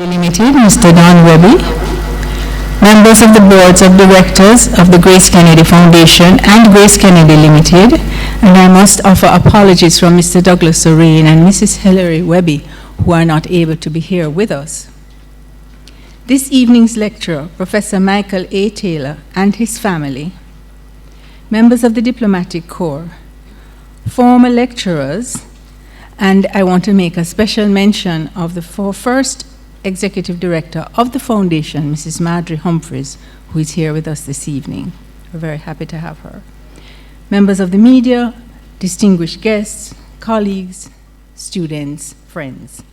Limited, Mr. Don Webby, members of the boards of directors of the GraceKennedy Foundation and GraceKennedy Limited, and I must offer apologies from Mr. Douglas O'Rain and Mrs. Hilary Webby, who are not able to be here with us. This evening's lecturer, Professor Micheal A. Taylor and his family, members of the Diplomatic Corps, former lecturers, and I want to make a special mention of the first Executive Director of the Foundation, Mrs. Marjorie Humphreys, who is here with us this evening. We're very happy to have her. Members of the media, distinguished guests, colleagues, students, friends.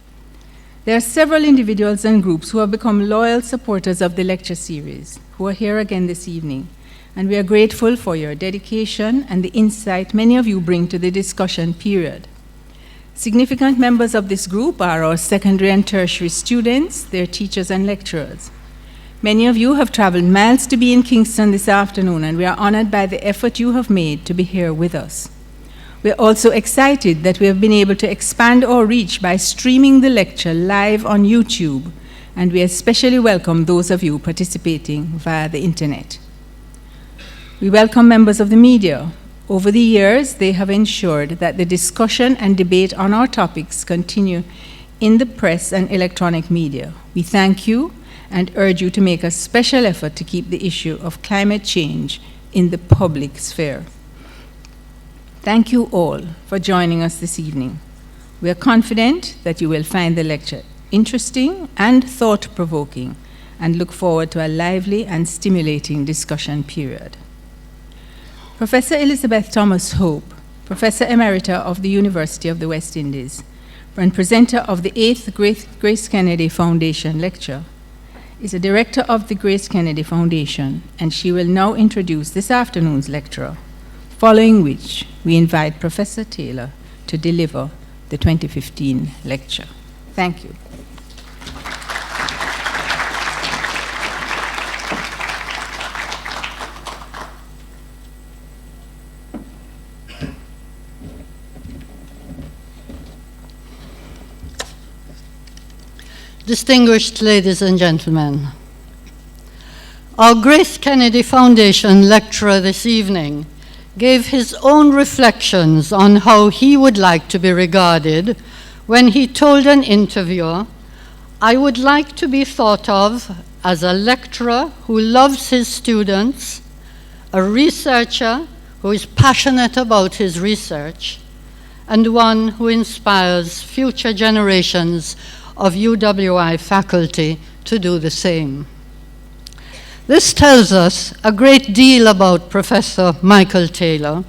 There are several individuals and groups who have become loyal supporters of the lecture series, who are here again this evening, and we are grateful for your dedication and the insight many of you bring to the discussion period. Significant members of this group are our secondary and tertiary students, their teachers and lecturers. Many of you have traveled miles to be in Kingston this afternoon, and we are honored by the effort you have made to be here with us. We are also excited that we have been able to expand our reach by streaming the lecture live on YouTube, and we especially welcome those of you participating via the internet. We welcome members of the media. Over the years, they have ensured that the discussion and debate on our topics continue in the press and electronic media. We thank you and urge you to make a special effort to keep the issue of climate change in the public sphere. Thank you all for joining us this evening. We are confident that you will find the lecture interesting and thought-provoking and look forward to a lively and stimulating discussion period. Professor Elizabeth Thomas Hope, Professor Emerita of the University of the West Indies, and presenter of the 8th GraceKennedy Foundation lecture, is a director of the GraceKennedy Foundation, and she will now introduce this afternoon's lecturer, following which we invite Professor Taylor to deliver the 2015 lecture. Thank you. Distinguished ladies and gentlemen, our GraceKennedy Foundation lecturer this evening gave his own reflections on how he would like to be regarded when he told an interviewer, "I would like to be thought of as a lecturer who loves his students, a researcher who is passionate about his research, and one who inspires future generations of UWI faculty to do the same." This tells us a great deal about Professor Micheal Taylor,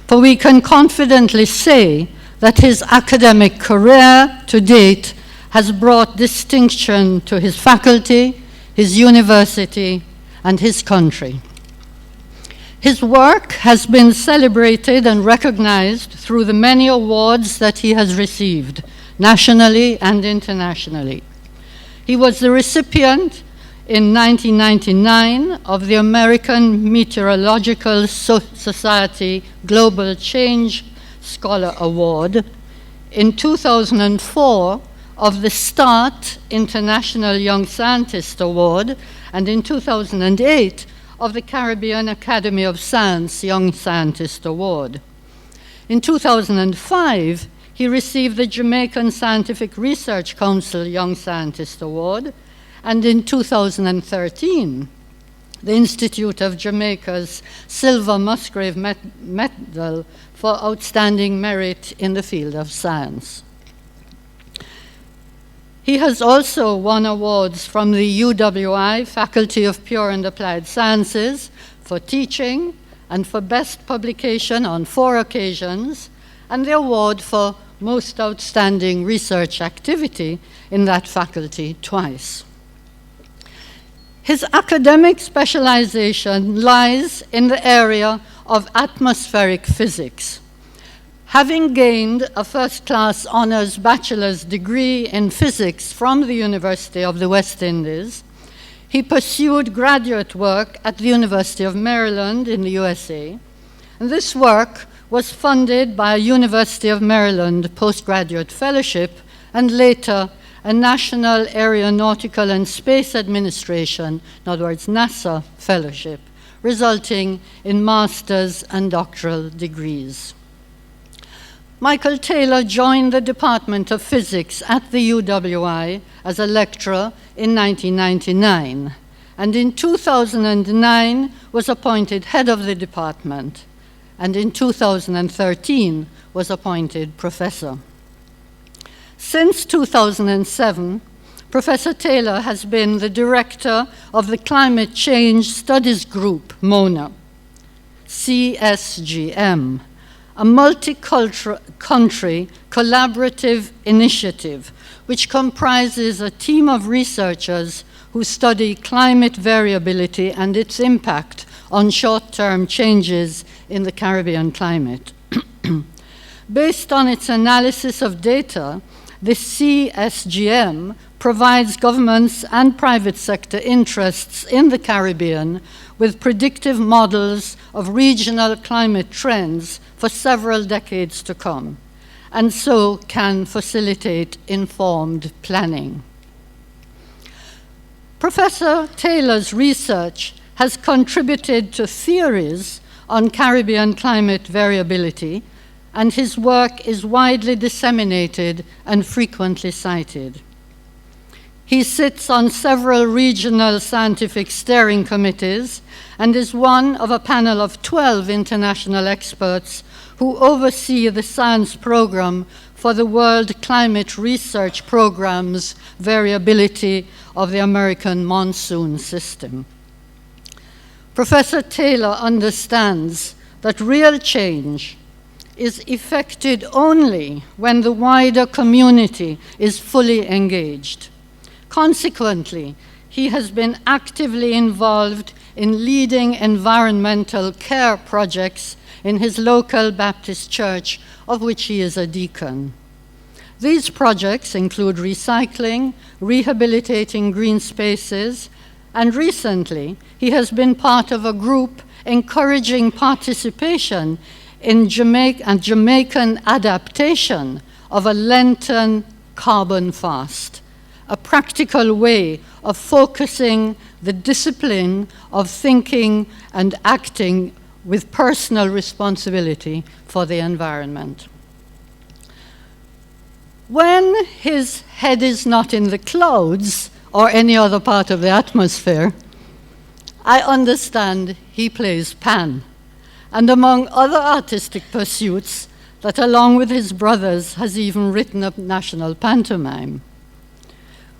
for we can confidently say that his academic career to date has brought distinction to his faculty, his university, and his country. His work has been celebrated and recognized through the many awards that he has received, nationally and internationally. He was the recipient in 1999 of the American Meteorological Society Global Change Scholar Award, in 2004 of the START International Young Scientist Award, and in 2008 of the Caribbean Academy of Science Young Scientist Award. In 2005, he received the Jamaican Scientific Research Council Young Scientist Award, and in 2013, the Institute of Jamaica's Silver Musgrave Medal for Outstanding Merit in the Field of Science. He has also won awards from the UWI Faculty of Pure and Applied Sciences for teaching and for best publication on 4 occasions, and the award for most outstanding research activity in that faculty twice. His academic specialization lies in the area of atmospheric physics. Having gained a first-class honors bachelor's degree in physics from the University of the West Indies, he pursued graduate work at the University of Maryland in the USA, and this work was funded by a University of Maryland postgraduate fellowship and later a National Aeronautical and Space Administration, in other words, NASA fellowship, resulting in master's and doctoral degrees. Micheal Taylor joined the Department of Physics at the UWI as a lecturer in 1999, and in 2009 was appointed head of the department, and in 2013 was appointed professor. Since 2007, Professor Taylor has been the director of the Climate Change Studies Group, MONA, CSGM, a multi-country collaborative initiative which comprises a team of researchers who study climate variability and its impact on short-term changes in the Caribbean climate. Based on its analysis of data, the CSGM provides governments and private sector interests in the Caribbean with predictive models of regional climate trends for several decades to come, and so can facilitate informed planning. Professor Taylor's research has contributed to theories on Caribbean climate variability, and his work is widely disseminated and frequently cited. He sits on several regional scientific steering committees and is one of a panel of 12 international experts who oversee the science program for the World Climate Research Programme's variability of the American monsoon system. Professor Taylor understands that real change is effected only when the wider community is fully engaged. Consequently, he has been actively involved in leading environmental care projects in his local Baptist church, of which he is a deacon. These projects include recycling, rehabilitating green spaces, and recently he has been part of a group encouraging participation in Jamaican adaptation of a Lenten carbon fast, a practical way of focusing the discipline of thinking and acting with personal responsibility for the environment. When his head is not in the clouds or any other part of the atmosphere, I understand he plays Pan, and among other artistic pursuits, that along with his brothers has even written a national pantomime.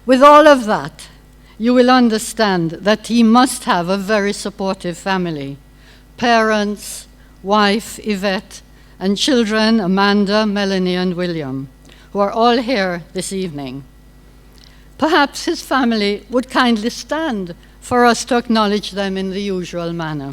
With all of that, you will understand that he must have a very supportive family. Parents, wife, Yvette, and children, Amanda, Melanie, and William, who are all here this evening. Perhaps his family would kindly stand for us to acknowledge them in the usual manner.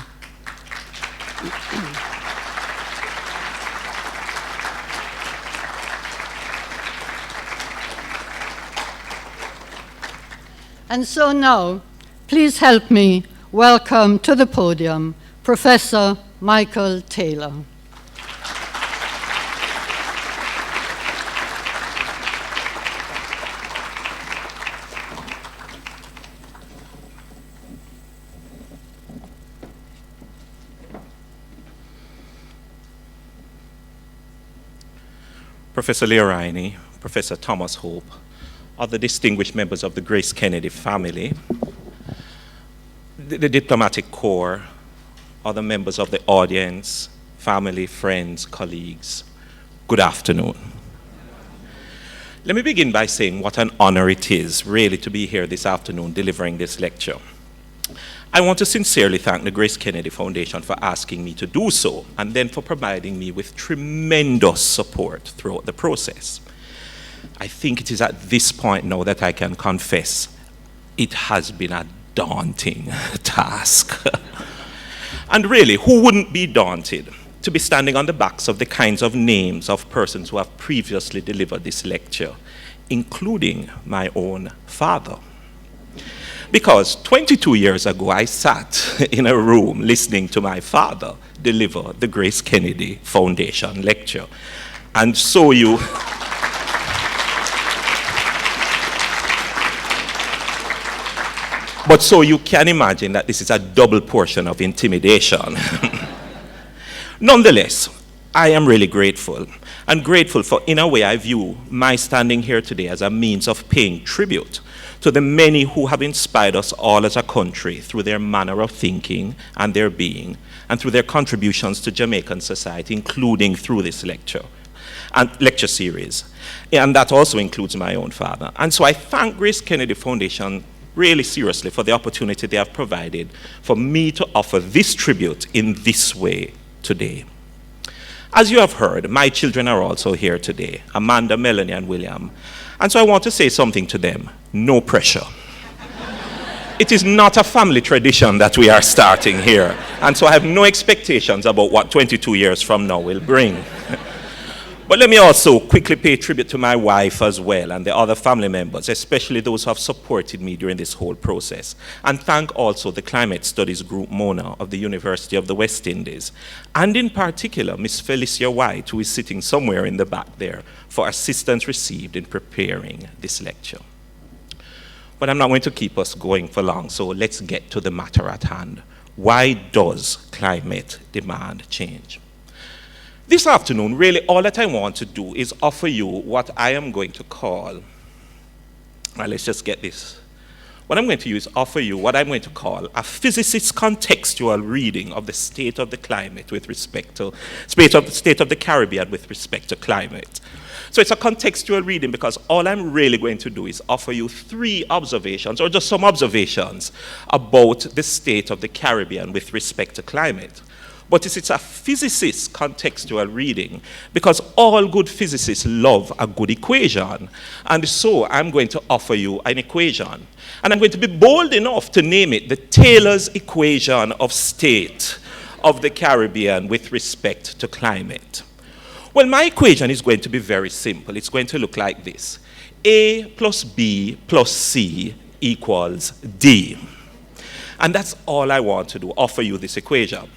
And so now, please help me welcome to the podium Professor Micheal Taylor. Professor Leorini, Professor Thomas Hope, other distinguished members of the GraceKennedy family, the diplomatic corps, other members of the audience, family, friends, colleagues, good afternoon. Let me begin by saying what an honor it is really to be here this afternoon delivering this lecture. I want to sincerely thank the GraceKennedy Foundation for asking me to do so, and then for providing me with tremendous support throughout the process. I think it is at this point now that I can confess it has been a daunting task. And really, who wouldn't be daunted to be standing on the backs of the kinds of names of persons who have previously delivered this lecture, including my own father? Because 22 years ago, I sat in a room listening to my father deliver the GraceKennedy Foundation lecture. And so you... But so you can imagine that this is a double portion of intimidation. Nonetheless, I am really grateful. And grateful for, in a way, I view my standing here today as a means of paying tribute to the many who have inspired us all as a country through their manner of thinking and their being, and through their contributions to Jamaican society, including through this lecture series. And that also includes my own father. And so I thank GraceKennedy Foundation really seriously for the opportunity they have provided for me to offer this tribute in this way today. As you have heard, my children are also here today, Amanda, Melanie, and William. And so I want to say something to them. No pressure. It is not a family tradition that we are starting here. And so I have no expectations about what 22 years from now will bring. But let me also quickly pay tribute to my wife as well and the other family members, especially those who have supported me during this whole process. And thank also the Climate Studies Group Mona of the University of the West Indies, and in particular Miss Felicia White, who is sitting somewhere in the back there, for assistance received in preparing this lecture. But I'm not going to keep us going for long, so let's get to the matter at hand. Why does climate demand change? This afternoon, really all that I want to do is offer you what I am going to call, well, let's just get this. What I'm going to do is offer you what I'm going to call a physicist's contextual reading of the state of the climate with respect to, state of the Caribbean with respect to climate. So it's a contextual reading because all I'm really going to do is offer you 3 observations, or just some observations, about the state of the Caribbean with respect to climate. But it's a physicist's contextual reading because all good physicists love a good equation. And so I'm going to offer you an equation. And I'm going to be bold enough to name it the Taylor's equation of state of the Caribbean with respect to climate. Well, my equation is going to be very simple. It's going to look like this. A plus B plus C equals D. And that's all I want to do, offer you this equation.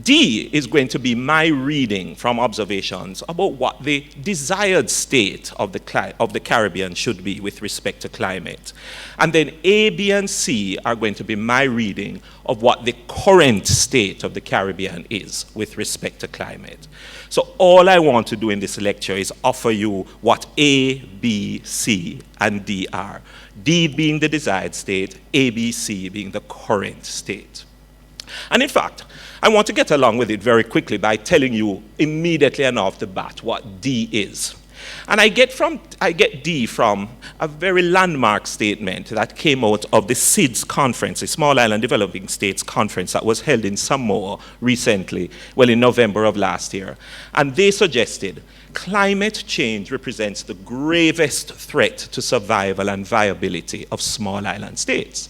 D is going to be my reading from observations about what the desired state of the Caribbean should be with respect to climate. And then A, B, and C are going to be my reading of what the current state of the Caribbean is with respect to climate. So all I want to do in this lecture is offer you what A, B, C, and D are. D being the desired state, A, B, C being the current state. And in fact, I want to get along with it very quickly by telling you immediately and off the bat what D is. And I get D from a very landmark statement that came out of the SIDS conference, the Small Island Developing States Conference that was held in Samoa recently, well, in November of last year. And they suggested climate change represents the gravest threat to survival and viability of small island states.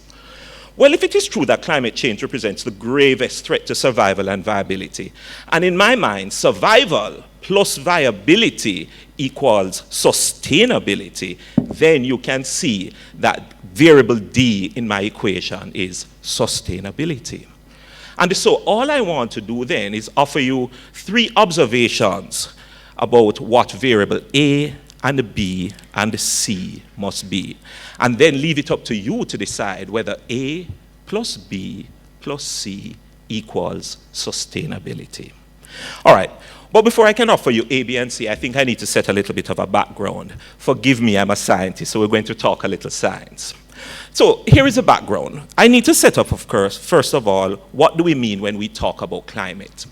Well, if it is true that climate change represents the gravest threat to survival and viability, and in my mind, survival plus viability equals sustainability, then you can see that variable D in my equation is sustainability. And so all I want to do then is offer you 3 observations about what variable A and B and C must be. And then leave it up to you to decide whether A plus B plus C equals sustainability. All right, but before I can offer you A, B, and C, I think I need to set a little bit of a background. Forgive me, I'm a scientist, so we're going to talk a little science. So here is a background. I need to set up, of course, first of all, what do we mean when we talk about climate?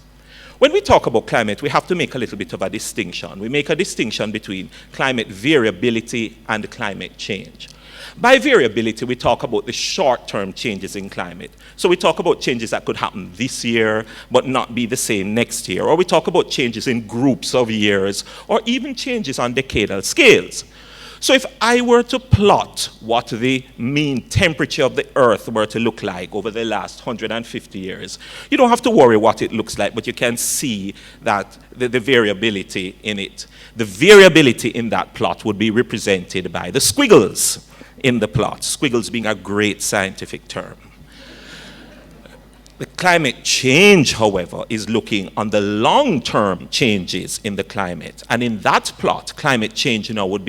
When we talk about climate, we have to make a little bit of a distinction. We make a distinction between climate variability and climate change. By variability, we talk about the short-term changes in climate. So we talk about changes that could happen this year, but not be the same next year. Or we talk about changes in groups of years, or even changes on decadal scales. So if I were to plot what the mean temperature of the Earth were to look like over the last 150 years, you don't have to worry what it looks like, but you can see that the variability in it. The variability in that plot would be represented by the squiggles in the plot, squiggles being a great scientific term. The climate change, however, is looking on the long-term changes in the climate. And in that plot, climate change would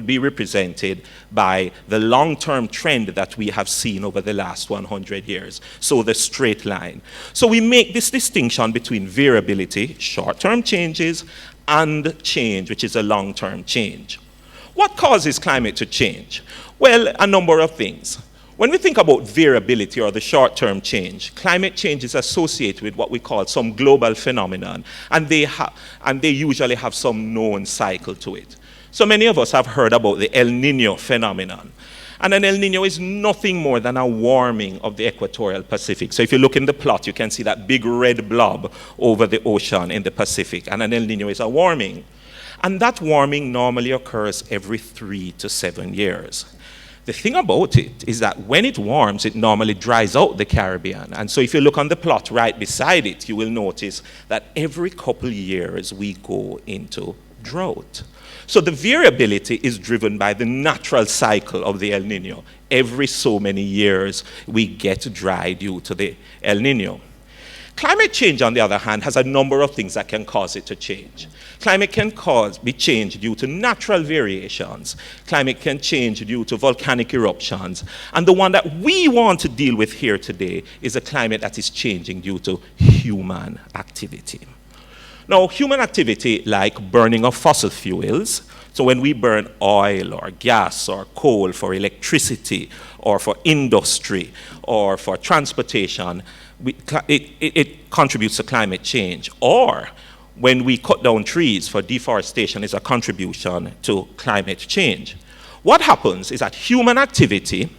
be represented by the long-term trend that we have seen over the last 100 years. So the straight line. So we make this distinction between variability, short-term changes, and change, which is a long-term change. What causes climate to change? Well, a number of things. When we think about variability or the short-term change, climate change is associated with what we call some global phenomenon, and they usually have some known cycle to it. So many of us have heard about the El Niño phenomenon. And an El Niño is nothing more than a warming of the equatorial Pacific. So if you look in the plot, you can see that big red blob over the ocean in the Pacific, and an El Niño is a warming. And that warming normally occurs every 3 to 7 years. The thing about it is that when it warms, it normally dries out the Caribbean. And so if you look on the plot right beside it, you will notice that every couple years we go into drought. So the variability is driven by the natural cycle of the El Niño. Every so many years we get dry due to the El Niño. Climate change, on the other hand, has a number of things that can cause it to change. Climate can be changed due to natural variations. Climate can change due to volcanic eruptions. And the one that we want to deal with here today is a climate that is changing due to human activity. Now, human activity like burning of fossil fuels, so when we burn oil or gas or coal for electricity or for industry or for transportation, it contributes to climate change. Or when we cut down trees for deforestation is a contribution to climate change. What happens is that human activity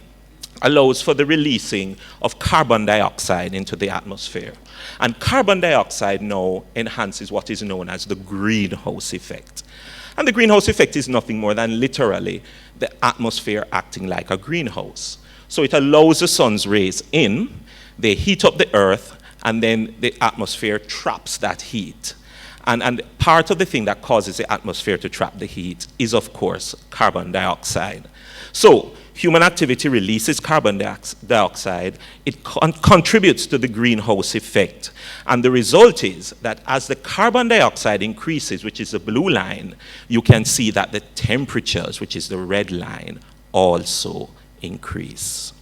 allows for the releasing of carbon dioxide into the atmosphere. And carbon dioxide now enhances what is known as the greenhouse effect. And the greenhouse effect is nothing more than literally the atmosphere acting like a greenhouse. So it allows the sun's rays in, they heat up the earth, and then the atmosphere traps that heat. And part of the thing that causes the atmosphere to trap the heat is, of course, carbon dioxide. So human activity releases carbon dioxide. It contributes to the greenhouse effect. And the result is that as the carbon dioxide increases, which is the blue line, you can see that the temperatures, which is the red line, also increase.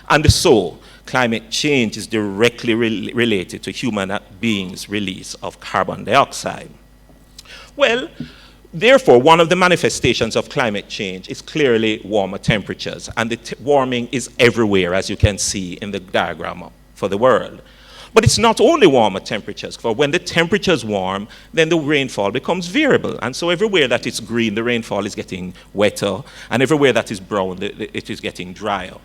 And so climate change is directly related to human beings' release of carbon dioxide. Well, therefore, one of the manifestations of climate change is clearly warmer temperatures, and the warming is everywhere, as you can see in the diagram for the world. But it's not only warmer temperatures, for when the temperature is warm, then the rainfall becomes variable. And so everywhere that it's green, the rainfall is getting wetter, and everywhere that is brown, it is getting drier.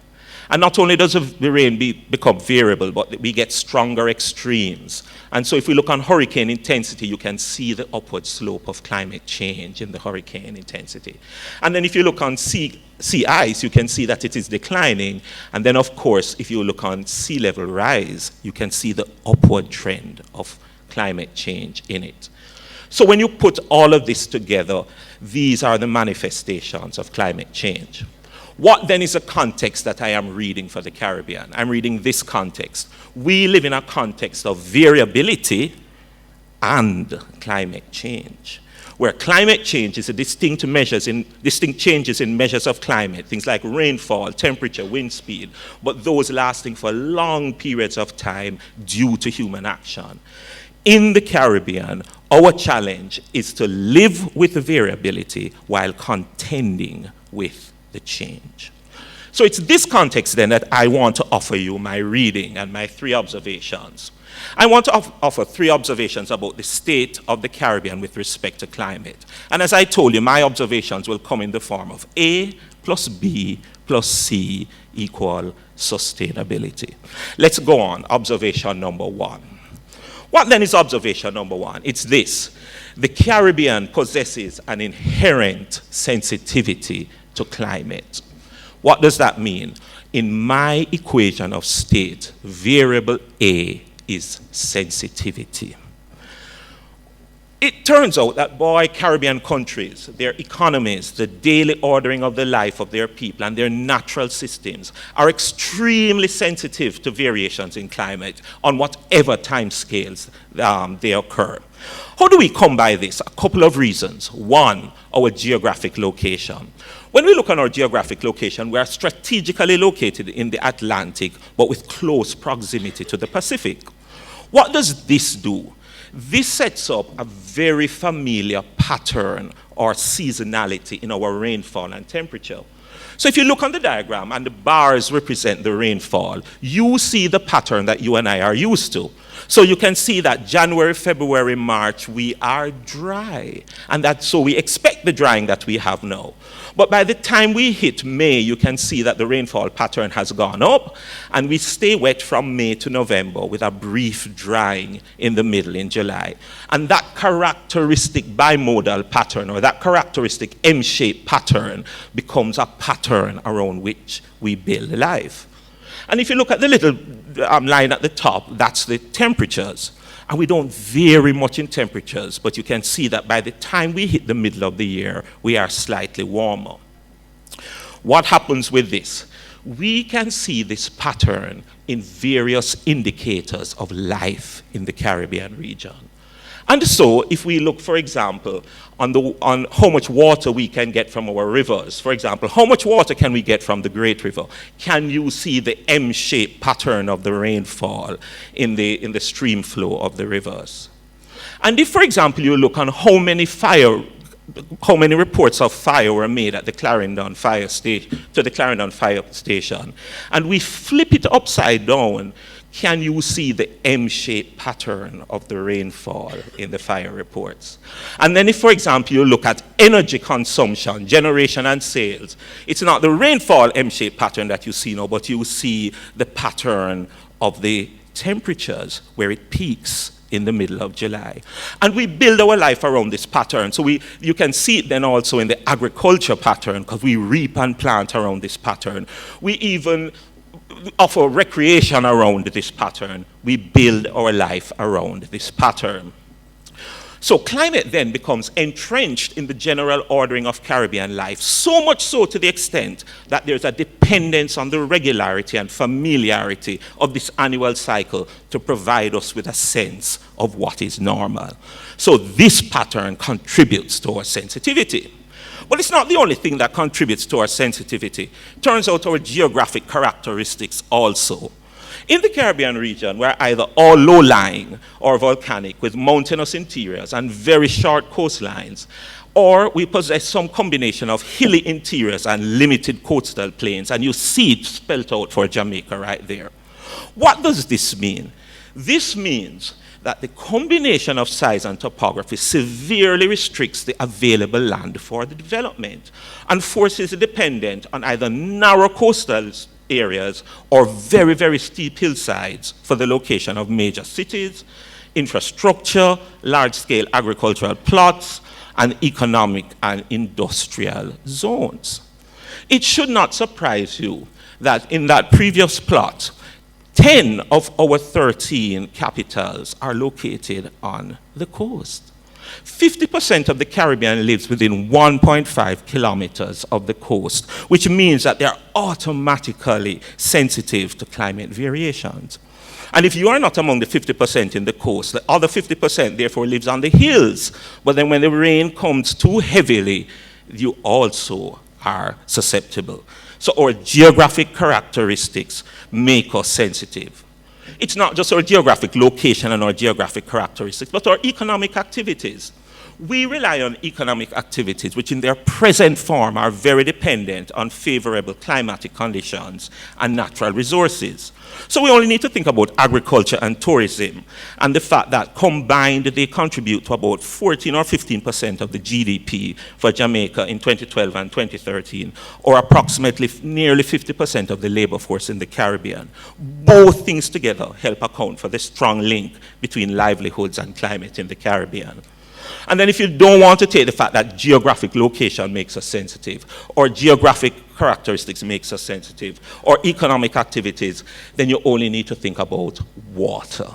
And not only does the rain become variable, but we get stronger extremes. And so if we look on hurricane intensity, you can see the upward slope of climate change in the hurricane intensity. And then if you look on sea ice, you can see that it is declining. And then, of course, if you look on sea level rise, you can see the upward trend of climate change in it. So when you put all of this together, these are the manifestations of climate change. What then is the context that I am reading for the Caribbean? I'm reading this context. We live in a context of variability and climate change, where climate change is a distinct changes in measures of climate, things like rainfall, temperature, wind speed, but those lasting for long periods of time due to human action. In the Caribbean, our challenge is to live with the variability while contending with the change. So it's this context then that I want to offer you my reading and my 3 observations. I want to offer 3 observations about the state of the Caribbean with respect to climate. And as I told you, my observations will come in the form of A plus B plus C equal sustainability. Let's go on. Observation number 1. What then is observation number 1? It's this. The Caribbean possesses an inherent sensitivity to climate. What does that mean? In my equation of state, variable A is sensitivity. It turns out that, boy, Caribbean countries, their economies, the daily ordering of the life of their people and their natural systems are extremely sensitive to variations in climate on whatever time scales they occur. How do we come by this? A couple of reasons. One, our geographic location. When we look on our geographic location, we are strategically located in the Atlantic, but with close proximity to the Pacific. What does this do? This sets up a very familiar pattern or seasonality in our rainfall and temperature. So if you look on the diagram and the bars represent the rainfall, you see the pattern that you and I are used to. So you can see that January, February, March, we are dry. And so we expect the drying that we have now. But by the time we hit May, you can see that the rainfall pattern has gone up, and we stay wet from May to November with a brief drying in the middle in July. And that characteristic bimodal pattern, or that characteristic M-shaped pattern, becomes a pattern around which we build life. And if you look at the little line at the top, that's the temperatures. And we don't vary much in temperatures, but you can see that by the time we hit the middle of the year, we are slightly warmer. What happens with this? We can see this pattern in various indicators of life in the Caribbean region. And so, if we look, for example, on how much water we can get from our rivers, for example, how much water can we get from the Great River? Can you see the M-shaped pattern of the rainfall in the stream flow of the rivers? And if, for example, you look on how many reports of fire were made at the Clarendon Fire Station, and we flip it upside down, can you see the M-shaped pattern of the rainfall in the fire reports? And then if, for example, you look at energy consumption, generation and sales, it's not the rainfall M-shaped pattern that you see now, but you see the pattern of the temperatures where it peaks in the middle of July. And we build our life around this pattern. So you can see it then also in the agriculture pattern, because we reap and plant around this pattern. We even offer recreation around this pattern. We build our life around this pattern. So climate then becomes entrenched in the general ordering of Caribbean life, so much so to the extent that there's a dependence on the regularity and familiarity of this annual cycle to provide us with a sense of what is normal. So this pattern contributes to our sensitivity. But it's not the only thing that contributes to our sensitivity. Turns out our geographic characteristics also. In the Caribbean region, we're either all low-lying or volcanic with mountainous interiors and very short coastlines, or we possess some combination of hilly interiors and limited coastal plains, and you see it spelled out for Jamaica right there. What does this mean? This means that the combination of size and topography severely restricts the available land for the development and forces the dependent on either narrow coastal areas or very, very steep hillsides for the location of major cities, infrastructure, large-scale agricultural plots, and economic and industrial zones. It should not surprise you that in that previous plot, 10 of our 13 capitals are located on the coast. 50% of the Caribbean lives within 1.5 kilometers of the coast, which means that they are automatically sensitive to climate variations. And if you are not among the 50% in the coast, the other 50% therefore lives on the hills. But then when the rain comes too heavily, you also are susceptible. So our geographic characteristics make us sensitive. It's not just our geographic location and our geographic characteristics, but our economic activities. We rely on economic activities which in their present form are very dependent on favorable climatic conditions and natural resources. So we only need to think about agriculture and tourism and the fact that combined they contribute to about 14 or 15% of the GDP for Jamaica in 2012 and 2013, or approximately nearly 50% of the labor force in the Caribbean. Both things together help account for the strong link between livelihoods and climate in the Caribbean. And then if you don't want to take the fact that geographic location makes us sensitive, or geographic characteristics makes us sensitive, or economic activities, then you only need to think about water.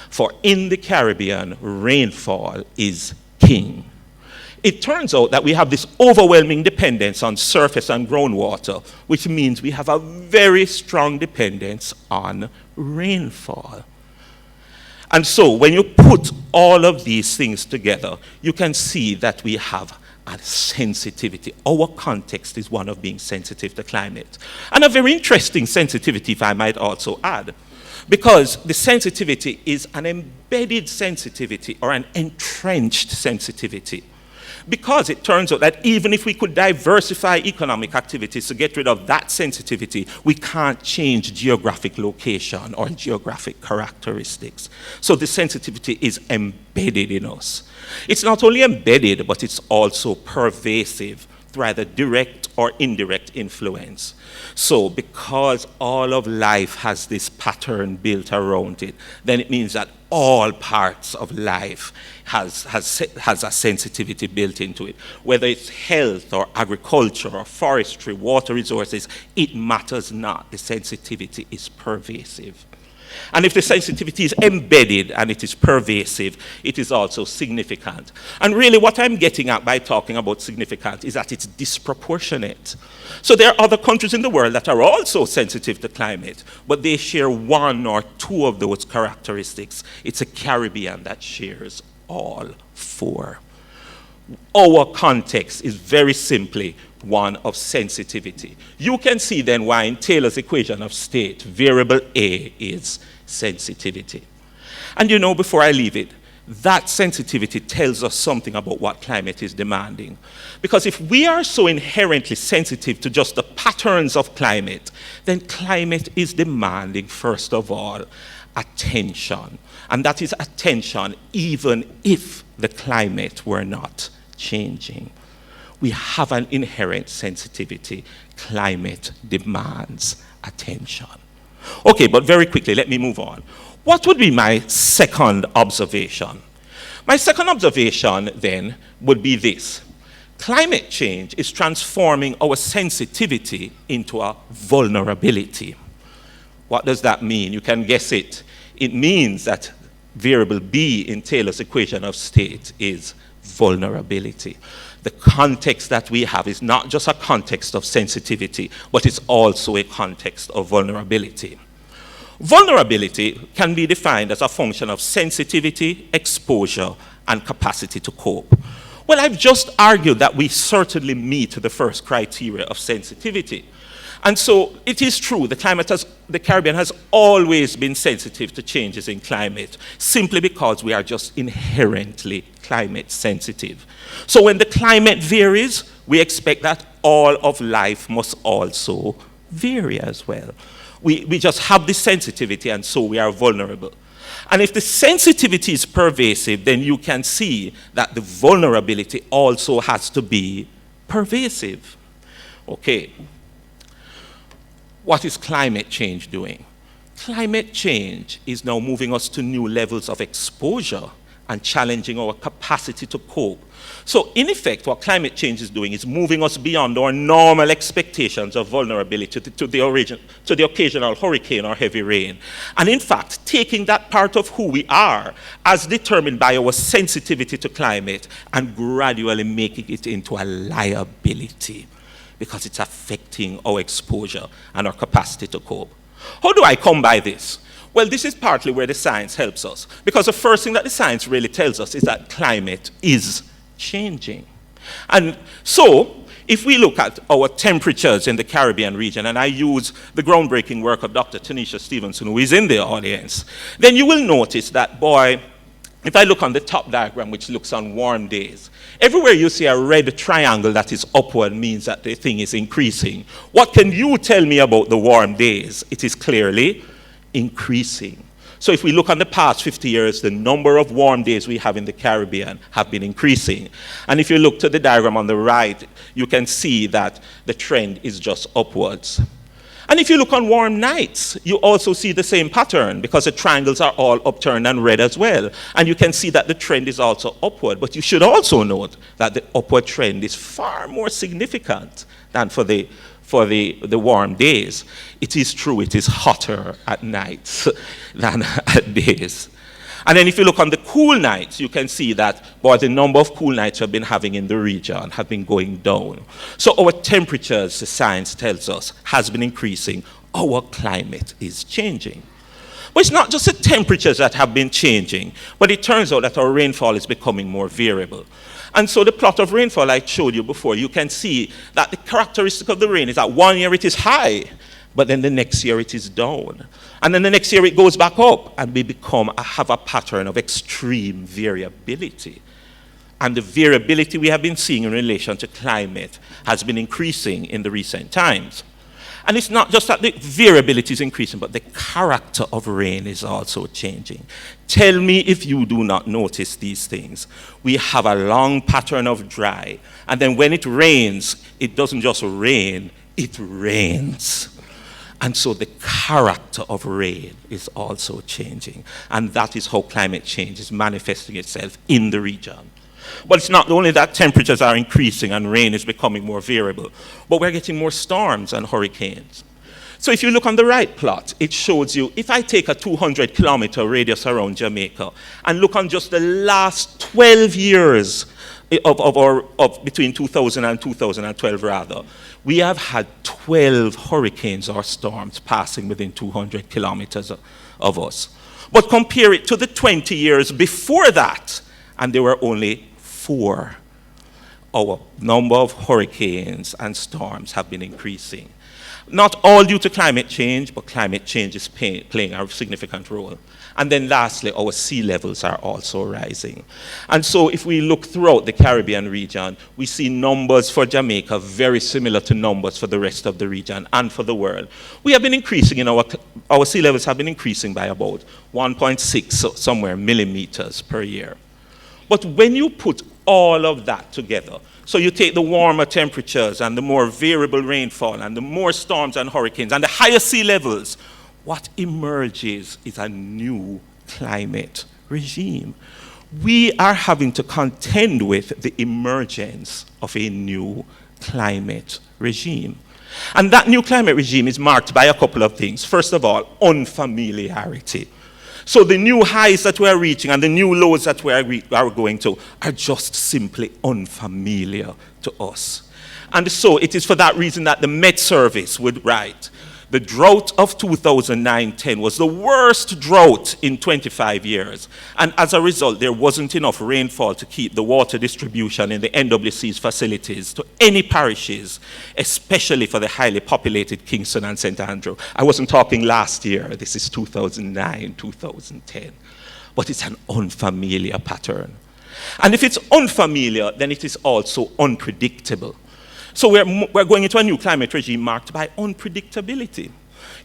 For in the Caribbean, rainfall is king. It turns out that we have this overwhelming dependence on surface and groundwater, which means we have a very strong dependence on rainfall. And so when you put all of these things together, you can see that we have a sensitivity. Our context is one of being sensitive to climate. And a very interesting sensitivity, if I might also add, because the sensitivity is an embedded sensitivity or an entrenched sensitivity. Because it turns out that even if we could diversify economic activities to get rid of that sensitivity, we can't change geographic location or geographic characteristics. So the sensitivity is embedded in us. It's not only embedded, but it's also pervasive through either direct or indirect influence. So because all of life has this pattern built around it, then it means that all parts of life has a sensitivity built into it. Whether it's health or agriculture or forestry, water resources, it matters not. The sensitivity is pervasive. And if the sensitivity is embedded and it is pervasive, it is also significant. And really what I'm getting at by talking about significant is that it's disproportionate. So there are other countries in the world that are also sensitive to climate, but they share one or two of those characteristics. It's a Caribbean that shares all four. Our context is very simply one of sensitivity. You can see then why in Taylor's equation of state, variable A is sensitivity. And you know, before I leave it, that sensitivity tells us something about what climate is demanding. Because if we are so inherently sensitive to just the patterns of climate, then climate is demanding, first of all, attention. And that is attention even if the climate were not changing. We have an inherent sensitivity. Climate demands attention. Okay, but very quickly, let me move on. What would be my second observation? My second observation, then, would be this. Climate change is transforming our sensitivity into a vulnerability. What does that mean? You can guess it. It means that variable B in Taylor's equation of state is vulnerability. The context that we have is not just a context of sensitivity, but it's also a context of vulnerability. Vulnerability can be defined as a function of sensitivity, exposure, and capacity to cope. Well, I've just argued that we certainly meet the first criteria of sensitivity. And so it is true, the Caribbean has always been sensitive to changes in climate, simply because we are just inherently climate sensitive. So when the climate varies, we expect that all of life must also vary as well. We just have this sensitivity, and so we are vulnerable. And if the sensitivity is pervasive, then you can see that the vulnerability also has to be pervasive. Okay. What is climate change doing? Climate change is now moving us to new levels of exposure and challenging our capacity to cope. So in effect, what climate change is doing is moving us beyond our normal expectations of vulnerability to the occasional hurricane or heavy rain. And in fact, taking that part of who we are as determined by our sensitivity to climate and gradually making it into a liability, because it's affecting our exposure and our capacity to cope. How do I come by this? Well, this is partly where the science helps us, because the first thing that the science really tells us is that climate is changing. And so, if we look at our temperatures in the Caribbean region, and I use the groundbreaking work of Dr. Tanisha Stevenson, who is in the audience, then you will notice that, boy, if I look on the top diagram, which looks on warm days, everywhere you see a red triangle that is upward means that the thing is increasing. What can you tell me about the warm days? It is clearly increasing. So if we look on the past 50 years, the number of warm days we have in the Caribbean have been increasing. And if you look to the diagram on the right, you can see that the trend is just upwards. And if you look on warm nights, you also see the same pattern, because the triangles are all upturned and red as well. And you can see that the trend is also upward. But you should also note that the upward trend is far more significant than for the warm days. It is true, it is hotter at nights than at days. And then if you look on the cool nights, you can see that, boy, the number of cool nights we've been having in the region have been going down. So our temperatures, the science tells us, has been increasing. Our climate is changing. But it's not just the temperatures that have been changing, but it turns out that our rainfall is becoming more variable. And so the plot of rainfall I showed you before, you can see that the characteristic of the rain is that one year it is high, but then the next year it is down. And then the next year it goes back up, and we have a pattern of extreme variability. And the variability we have been seeing in relation to climate has been increasing in the recent times. And it's not just that the variability is increasing, but the character of rain is also changing. Tell me if you do not notice these things. We have a long pattern of dry, and then when it rains, it doesn't just rain, it rains. And so the character of rain is also changing. And that is how climate change is manifesting itself in the region. But it's not only that temperatures are increasing and rain is becoming more variable, but we're getting more storms and hurricanes. So if you look on the right plot, it shows you, if I take a 200-kilometer radius around Jamaica and look on just the last 12 years of between 2000 and 2012 rather, we have had 12 hurricanes or storms passing within 200 kilometers of us. But compare it to the 20 years before that, and there were only 4. Our number of hurricanes and storms have been increasing. Not all due to climate change, but climate change is playing a significant role. And then lastly, our sea levels are also rising. And so if we look throughout the Caribbean region, we see numbers for Jamaica very similar to numbers for the rest of the region and for the world. We have been increasing in our sea levels have been increasing by about 1.6 somewhere millimeters per year. But when you put all of that together, so you take the warmer temperatures and the more variable rainfall and the more storms and hurricanes and the higher sea levels, what emerges is a new climate regime. We are having to contend with the emergence of a new climate regime. And that new climate regime is marked by a couple of things. First of all, unfamiliarity. So the new highs that we are reaching and the new lows that we are going to are just simply unfamiliar to us. And so it is for that reason that the Met Service would write, the drought of 2009-10 was the worst drought in 25 years. And as a result, there wasn't enough rainfall to keep the water distribution in the NWC's facilities to any parishes, especially for the highly populated Kingston and St. Andrew. I wasn't talking last year. This is 2009, 2010. But it's an unfamiliar pattern. And if it's unfamiliar, then it is also unpredictable. So we're going into a new climate regime marked by unpredictability.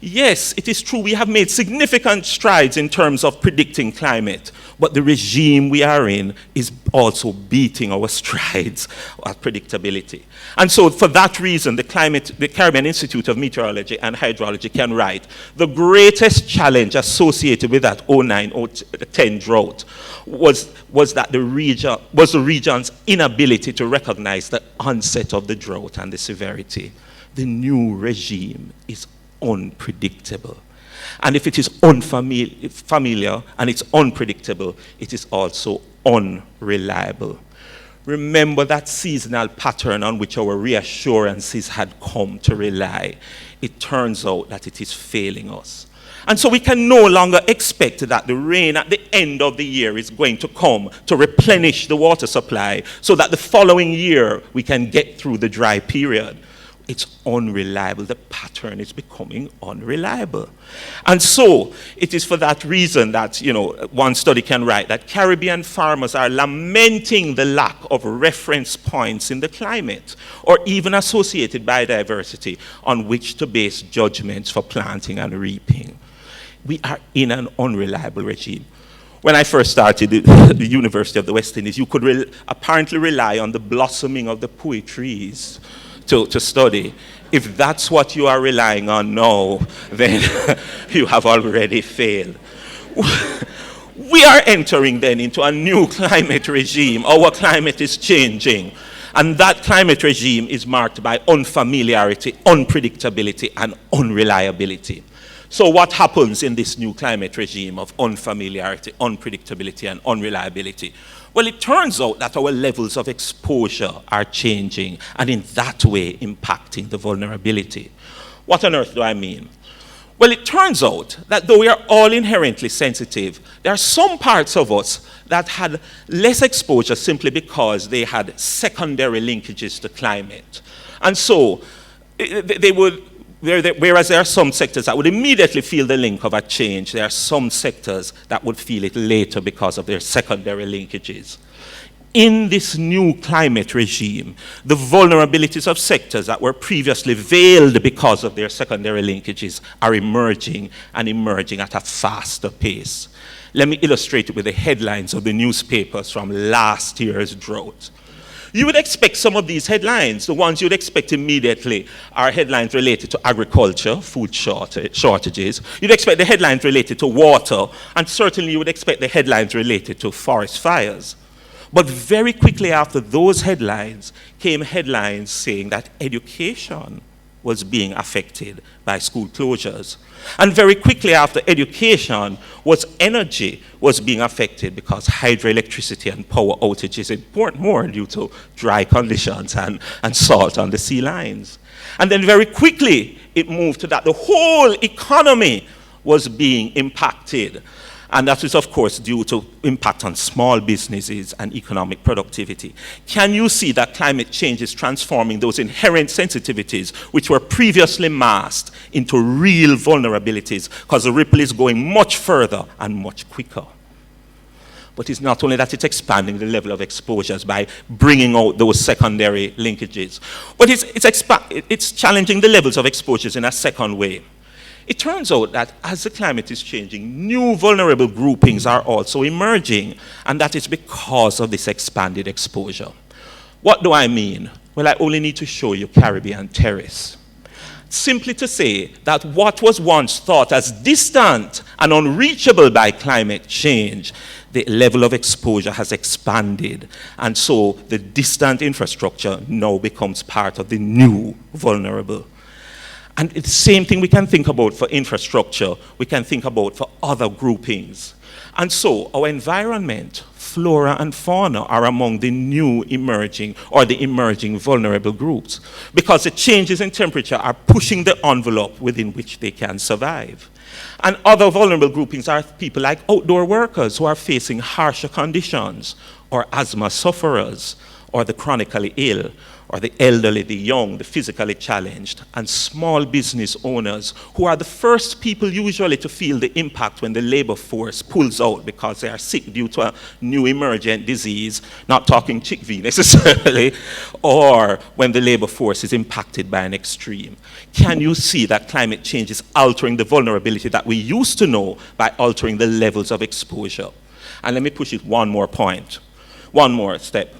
Yes, it is true we have made significant strides in terms of predicting climate, but the regime we are in is also beating our strides at predictability. And so for that reason, the Caribbean Institute of Meteorology and Hydrology can write, the greatest challenge associated with that 09-10 drought was the region's inability to recognize the onset of the drought and the severity. The new regime is unpredictable. And if it is unfamiliar and it's unpredictable, it is also unreliable. Remember that seasonal pattern on which our reassurances had come to rely. It turns out that it is failing us. And so we can no longer expect that the rain at the end of the year is going to come to replenish the water supply so that the following year we can get through the dry period. It's unreliable. The pattern is becoming unreliable. And so it is for that reason that, one study can write that Caribbean farmers are lamenting the lack of reference points in the climate or even associated biodiversity on which to base judgments for planting and reaping. We are in an unreliable regime. When I first started the University of the West Indies, you could apparently rely on the blossoming of the pui trees to study. If that's what you are relying on now, then you have already failed. We are entering then into a new climate regime. Our climate is changing. And that climate regime is marked by unfamiliarity, unpredictability, and unreliability. So what happens in this new climate regime of unfamiliarity, unpredictability, and unreliability? Well, it turns out that our levels of exposure are changing, and in that way impacting the vulnerability. What on earth do I mean? Well, it turns out that though we are all inherently sensitive, there are some parts of us that had less exposure simply because they had secondary linkages to climate. And so whereas there are some sectors that would immediately feel the link of a change, there are some sectors that would feel it later because of their secondary linkages. In this new climate regime, the vulnerabilities of sectors that were previously veiled because of their secondary linkages are emerging and emerging at a faster pace. Let me illustrate it with the headlines of the newspapers from last year's drought. You would expect some of these headlines, the ones you'd expect immediately are headlines related to agriculture, food shortages. You'd expect the headlines related to water, and certainly you would expect the headlines related to forest fires. But very quickly after those headlines came headlines saying that education was being affected by school closures. And very quickly after education was energy was being affected because hydroelectricity and power outages in Portmore due to dry conditions and salt on the sea lines. And then very quickly it moved to that the whole economy was being impacted. And that is, of course, due to impact on small businesses and economic productivity. Can you see that climate change is transforming those inherent sensitivities which were previously masked into real vulnerabilities because the ripple is going much further and much quicker? But it's not only that it's expanding the level of exposures by bringing out those secondary linkages, but it's challenging the levels of exposures in a second way. It turns out that as the climate is changing, new vulnerable groupings are also emerging, and that is because of this expanded exposure. What do I mean? Well, I only need to show you Caribbean terrace. Simply to say that what was once thought as distant and unreachable by climate change, the level of exposure has expanded, and so the distant infrastructure now becomes part of the new vulnerable. And it's the same thing we can think about for infrastructure, we can think about for other groupings. And so our environment, flora and fauna are among the new emerging or the emerging vulnerable groups because the changes in temperature are pushing the envelope within which they can survive. And other vulnerable groupings are people like outdoor workers who are facing harsher conditions, or asthma sufferers, or the chronically ill, or the elderly, the young, the physically challenged, and small business owners who are the first people usually to feel the impact when the labor force pulls out because they are sick due to a new emergent disease, not talking chickpea necessarily, or when the labor force is impacted by an extreme. Can you see that climate change is altering the vulnerability that we used to know by altering the levels of exposure? And let me push it one more point, one more step.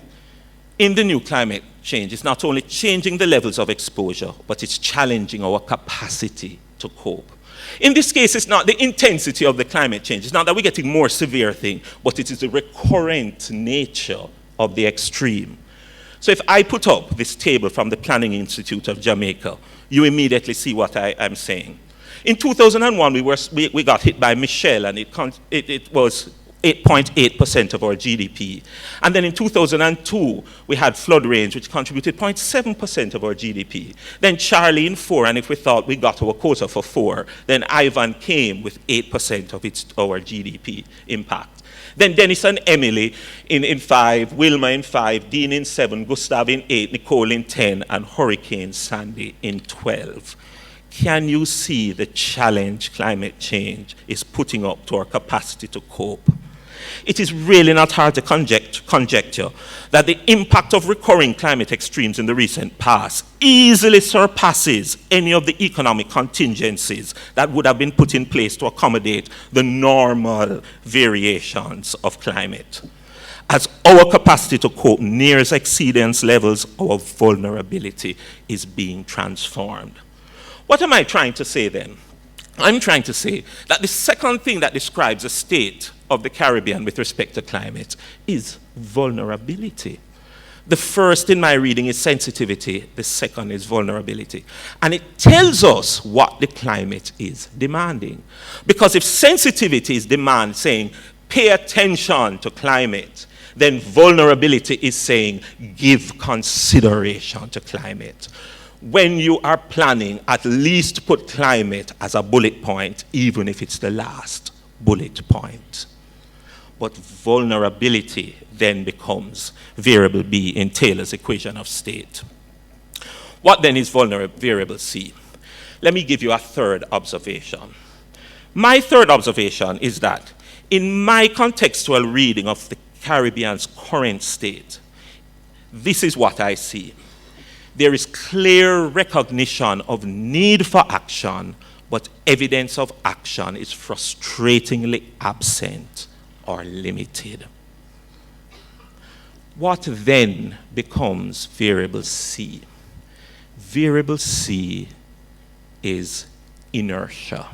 In the new climate change, it's not only changing the levels of exposure, but it's challenging our capacity to cope. In this case, it's not the intensity of the climate change. It's not that we're getting more severe thing, but it is the recurrent nature of the extreme. So if I put up this table from the Planning Institute of Jamaica, you immediately see what I'm saying. In 2001, we got hit by Micheal, and it was 8.8% of our GDP. And then in 2002, we had flood range, which contributed 0.7% of our GDP. Then Charlie in 4, and if we thought we got our quota for 4, then Ivan came with 8% of our GDP impact. Then Dennis and Emily in 5, Wilma in 5, Dean in 7, Gustav in 8, Nicole in 10, and Hurricane Sandy in 12. Can you see the challenge climate change is putting up to our capacity to cope? It is really not hard to conjecture that the impact of recurring climate extremes in the recent past easily surpasses any of the economic contingencies that would have been put in place to accommodate the normal variations of climate. As our capacity to cope nears exceedance levels, our vulnerability is being transformed. What am I trying to say then? I'm trying to say that the second thing that describes the state of the Caribbean with respect to climate is vulnerability. The first in my reading is sensitivity, the second is vulnerability. And it tells us what the climate is demanding. Because if sensitivity is demand saying, pay attention to climate, then vulnerability is saying, give consideration to climate. When you are planning, at least put climate as a bullet point, even if it's the last bullet point. But vulnerability then becomes variable B in Taylor's equation of state. What then is variable C? Let me give you a third observation. My third observation is that in my contextual reading of the Caribbean's current state, this is what I see. There is clear recognition of need for action, but evidence of action is frustratingly absent or limited. What then becomes variable C? Variable C is inertia.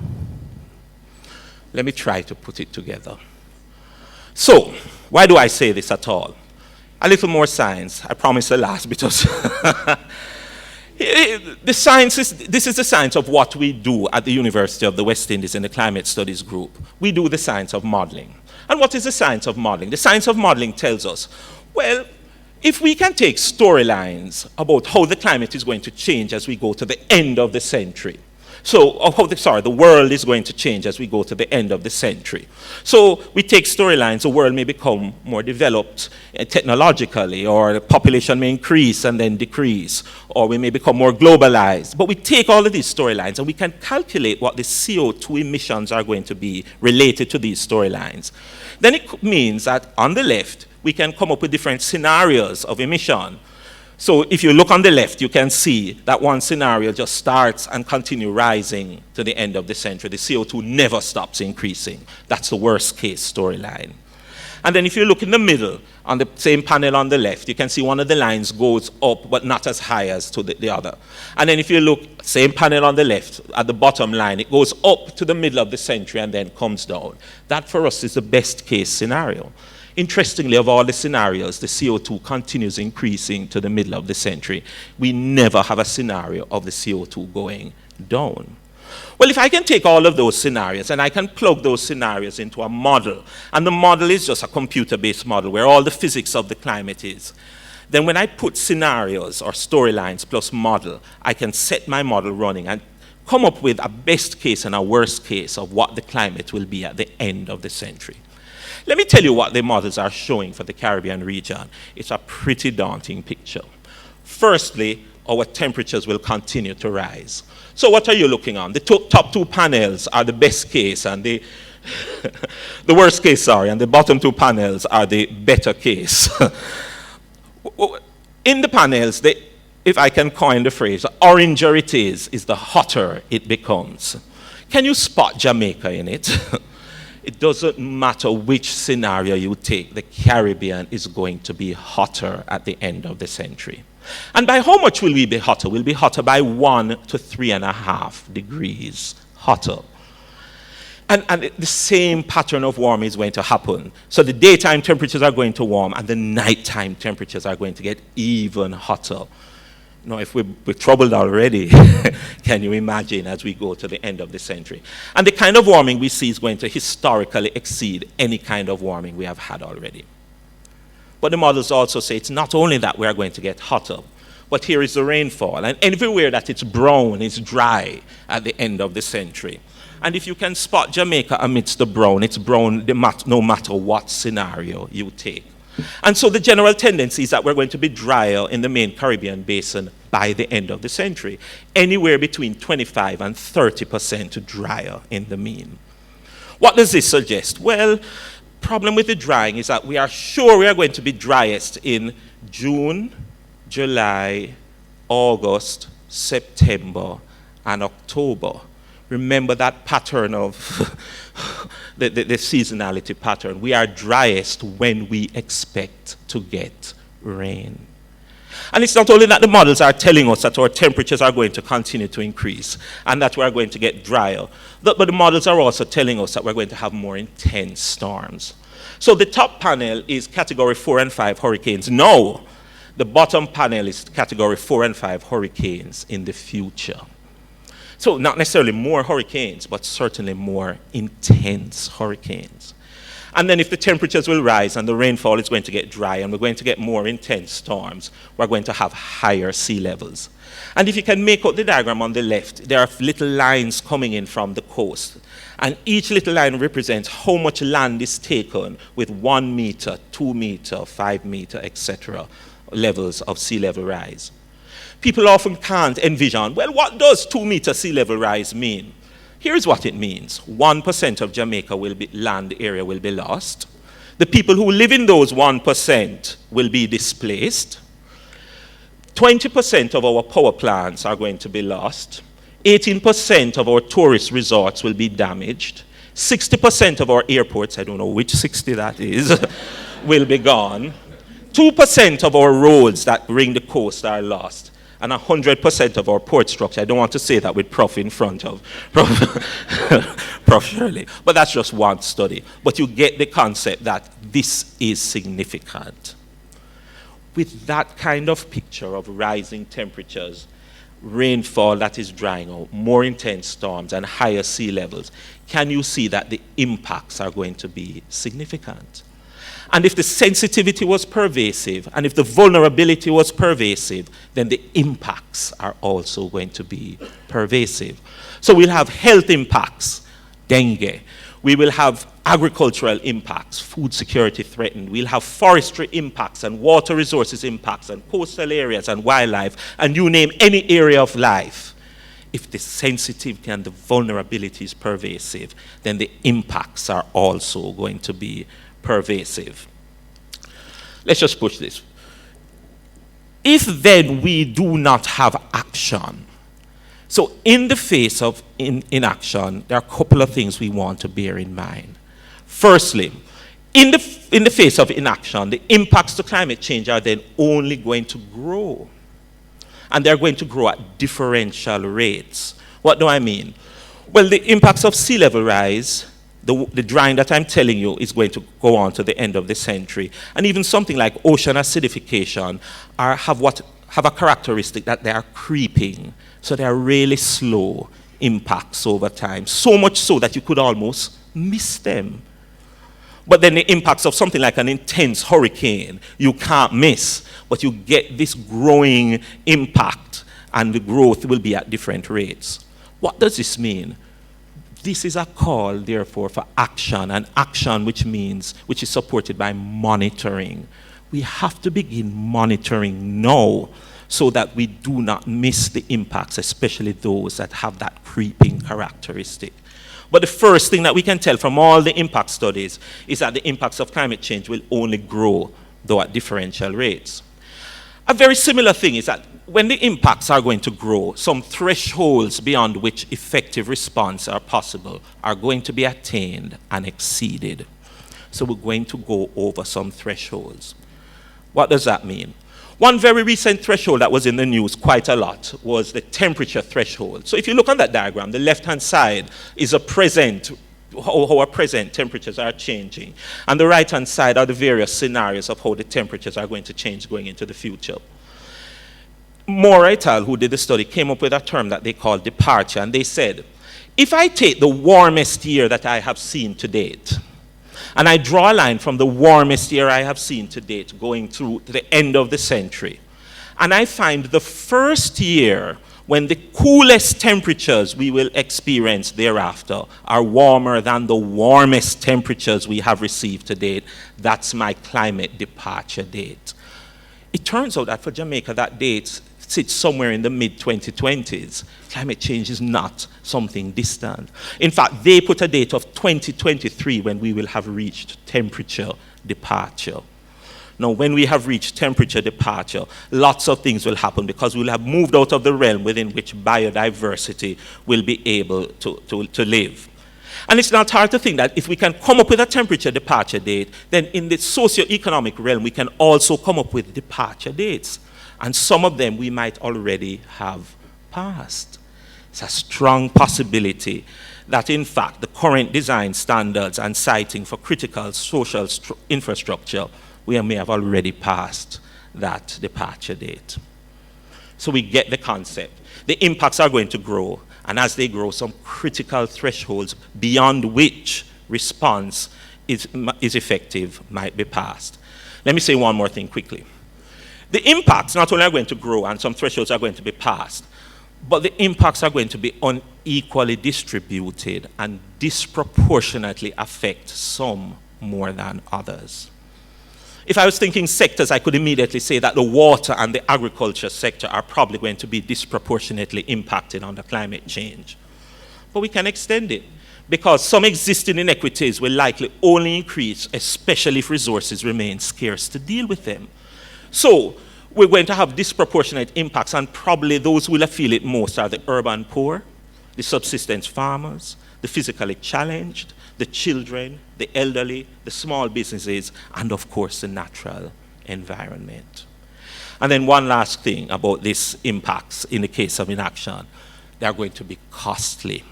Let me try to put it together. So, why do I say this at all? A little more science. I promise the last bit of this is the science of what we do at the University of the West Indies in the Climate Studies group. We do the science of modeling. And what is the science of modeling? The science of modeling tells us, well, if we can take storylines about how the climate is going to change as we go to the end of the century, the world is going to change as we go to the end of the century. So we take storylines, the world may become more developed technologically, or the population may increase and then decrease, or we may become more globalized. But we take all of these storylines and we can calculate what the CO2 emissions are going to be related to these storylines. Then it means that on the left, we can come up with different scenarios of emission. So if you look on the left, you can see that one scenario just starts and continues rising to the end of the century. The CO2 never stops increasing. That's the worst case storyline. And then if you look in the middle, on the same panel on the left, you can see one of the lines goes up, but not as high as to the other. And then if you look, same panel on the left, at the bottom line, it goes up to the middle of the century and then comes down. That for us is the best case scenario. Interestingly, of all the scenarios, the CO2 continues increasing to the middle of the century. We never have a scenario of the CO2 going down. Well, if I can take all of those scenarios and I can plug those scenarios into a model, and the model is just a computer-based model where all the physics of the climate is, then when I put scenarios or storylines plus model, I can set my model running and come up with a best case and a worst case of what the climate will be at the end of the century. Let me tell you what the models are showing for the Caribbean region. It's a pretty daunting picture. Firstly, our temperatures will continue to rise. So what are you looking on? The top two panels are the best case and the worst case, and the bottom two panels are the better case. In the panels, if I can coin the phrase, the oranger it is the hotter it becomes. Can you spot Jamaica in it? It doesn't matter which scenario you take, the Caribbean is going to be hotter at the end of the century. And by how much will we be hotter? We'll be hotter by 1 to 3.5 degrees hotter. And the same pattern of warming is going to happen. So the daytime temperatures are going to warm and the nighttime temperatures are going to get even hotter. Now, if we're troubled already, can you imagine as we go to the end of the century? And the kind of warming we see is going to historically exceed any kind of warming we have had already. But the models also say it's not only that we are going to get hotter, but here is the rainfall. And everywhere that it's brown, it's dry at the end of the century. And if you can spot Jamaica amidst the brown, it's brown no matter what scenario you take. And so the general tendency is that we're going to be drier in the main Caribbean basin by the end of the century, anywhere between 25% and 30% drier in the mean. What does this suggest? Well, problem with the drying is that we are sure we are going to be driest in June, July, August, September, and October. Remember that pattern of the seasonality pattern. We are driest when we expect to get rain. And it's not only that the models are telling us that our temperatures are going to continue to increase and that we are going to get drier, but the models are also telling us that we're going to have more intense storms. So the top panel is category 4 and 5 hurricanes. No, The bottom panel is category 4 and 5 hurricanes in the future. So not necessarily more hurricanes, but certainly more intense hurricanes. And then if the temperatures will rise and the rainfall is going to get dry and we're going to get more intense storms, we're going to have higher sea levels. And if you can make out the diagram on the left, there are little lines coming in from the coast. And each little line represents how much land is taken with 1 meter, 2 meter, 5 meter, etc. levels of sea level rise. People often can't envision, well, what does 2 meter sea level rise mean? Here's what it means. 1% of Jamaica land area will be lost. The people who live in those 1% will be displaced. 20% of our power plants are going to be lost. 18% of our tourist resorts will be damaged. 60% of our airports, I don't know which 60 that is, will be gone. 2% of our roads that ring the coast are lost. And 100% of our port structure. I don't want to say that with Prof in front of Prof Shirley, but that's just one study. But you get the concept that this is significant. With that kind of picture of rising temperatures, rainfall that is drying out, more intense storms, and higher sea levels, can you see that the impacts are going to be significant? And if the sensitivity was pervasive, and if the vulnerability was pervasive, then the impacts are also going to be pervasive. So we'll have health impacts, dengue. We will have agricultural impacts, food security threatened. We'll have forestry impacts and water resources impacts and coastal areas and wildlife, and you name any area of life. If the sensitivity and the vulnerability is pervasive, then the impacts are also going to be pervasive. Let's just push this. If then we do not have action, so in the face of inaction, there are a couple of things we want to bear in mind. Firstly, in the face of inaction, the impacts to climate change are then only going to grow. And they're going to grow at differential rates. What do I mean? Well, the impacts of sea level rise, the drying that I'm telling you is going to go on to the end of the century. And even something like ocean acidification have a characteristic that they are creeping. So they are really slow impacts over time. So much so that you could almost miss them. But then the impacts of something like an intense hurricane, you can't miss. But you get this growing impact, and the growth will be at different rates. What does this mean? This is a call, therefore, for action, and action which is supported by monitoring. We have to begin monitoring now so that we do not miss the impacts, especially those that have that creeping characteristic. But the first thing that we can tell from all the impact studies is that the impacts of climate change will only grow, though at differential rates. A very similar thing is that when the impacts are going to grow, some thresholds beyond which effective response are possible are going to be attained and exceeded. So we're going to go over some thresholds. What does that mean? One very recent threshold that was in the news quite a lot was the temperature threshold. So if you look on that diagram, the left-hand side is how our present temperatures are changing. And the right-hand side are the various scenarios of how the temperatures are going to change going into the future. Moore et al., who did the study, came up with a term that they call departure, and they said, if I take the warmest year that I have seen to date, and I draw a line from the warmest year I have seen to date going through to the end of the century, and I find the first year when the coolest temperatures we will experience thereafter are warmer than the warmest temperatures we have received to date, that's my climate departure date. It turns out that for Jamaica, that date sits somewhere in the mid-2020s. Climate change is not something distant. In fact, they put a date of 2023 when we will have reached temperature departure. Now, when we have reached temperature departure, lots of things will happen because we'll have moved out of the realm within which biodiversity will be able to live. And it's not hard to think that if we can come up with a temperature departure date, then in the socio-economic realm, we can also come up with departure dates. And some of them we might already have passed. It's a strong possibility that, in fact, the current design standards and siting for critical social infrastructure, we may have already passed that departure date. So we get the concept. The impacts are going to grow, and as they grow, some critical thresholds beyond which response is effective might be passed. Let me say one more thing quickly. The impacts not only are going to grow and some thresholds are going to be passed, but the impacts are going to be unequally distributed and disproportionately affect some more than others. If I was thinking sectors, I could immediately say that the water and the agriculture sector are probably going to be disproportionately impacted under climate change. But we can extend it, because some existing inequities will likely only increase, especially if resources remain scarce to deal with them. So we're going to have disproportionate impacts, and probably those who will feel it most are the urban poor, the subsistence farmers, the physically challenged, the children, the elderly, the small businesses, and of course the natural environment. And then one last thing about these impacts in the case of inaction: they are going to be costly.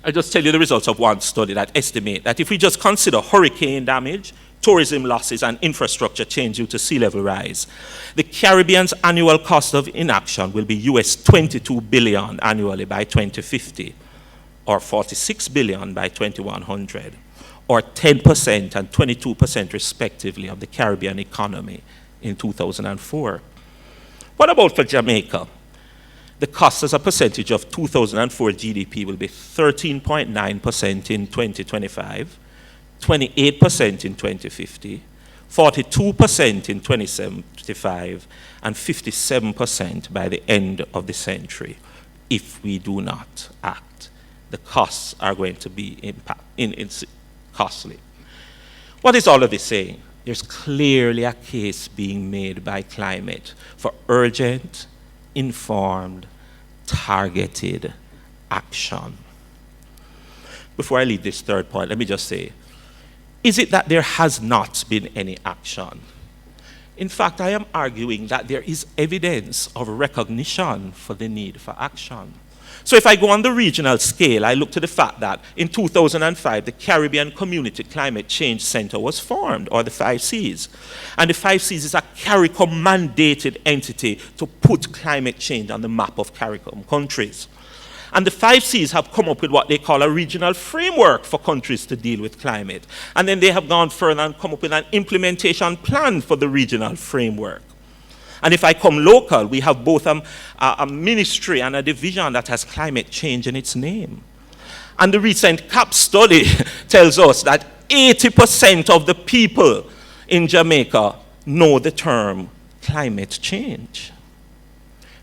I'll just tell you the results of one study that estimates that if we just consider hurricane damage, tourism losses, and infrastructure change due to sea level rise, the Caribbean's annual cost of inaction will be US $22 billion annually by 2050, or $46 billion by 2100, or 10% and 22% respectively of the Caribbean economy in 2004. What about for Jamaica? The cost as a percentage of 2004 GDP will be 13.9% in 2025, 28% in 2050, 42% in 2075, and 57% by the end of the century, if we do not act. The costs are going to be costly. What is all of this saying? There's clearly a case being made by climate for urgent, informed, targeted action. Before I leave this third point, let me just say, is it that there has not been any action? In fact, I am arguing that there is evidence of recognition for the need for action. So if I go on the regional scale, I look to the fact that in 2005, the Caribbean Community Climate Change Center was formed, or the 5 Cs. And the 5 Cs is a CARICOM-mandated entity to put climate change on the map of CARICOM countries. And the 5 Cs have come up with what they call a regional framework for countries to deal with climate. And then they have gone further and come up with an implementation plan for the regional framework. And if I come local, we have both a ministry and a division that has climate change in its name. And the recent CAP study tells us that 80% of the people in Jamaica know the term climate change.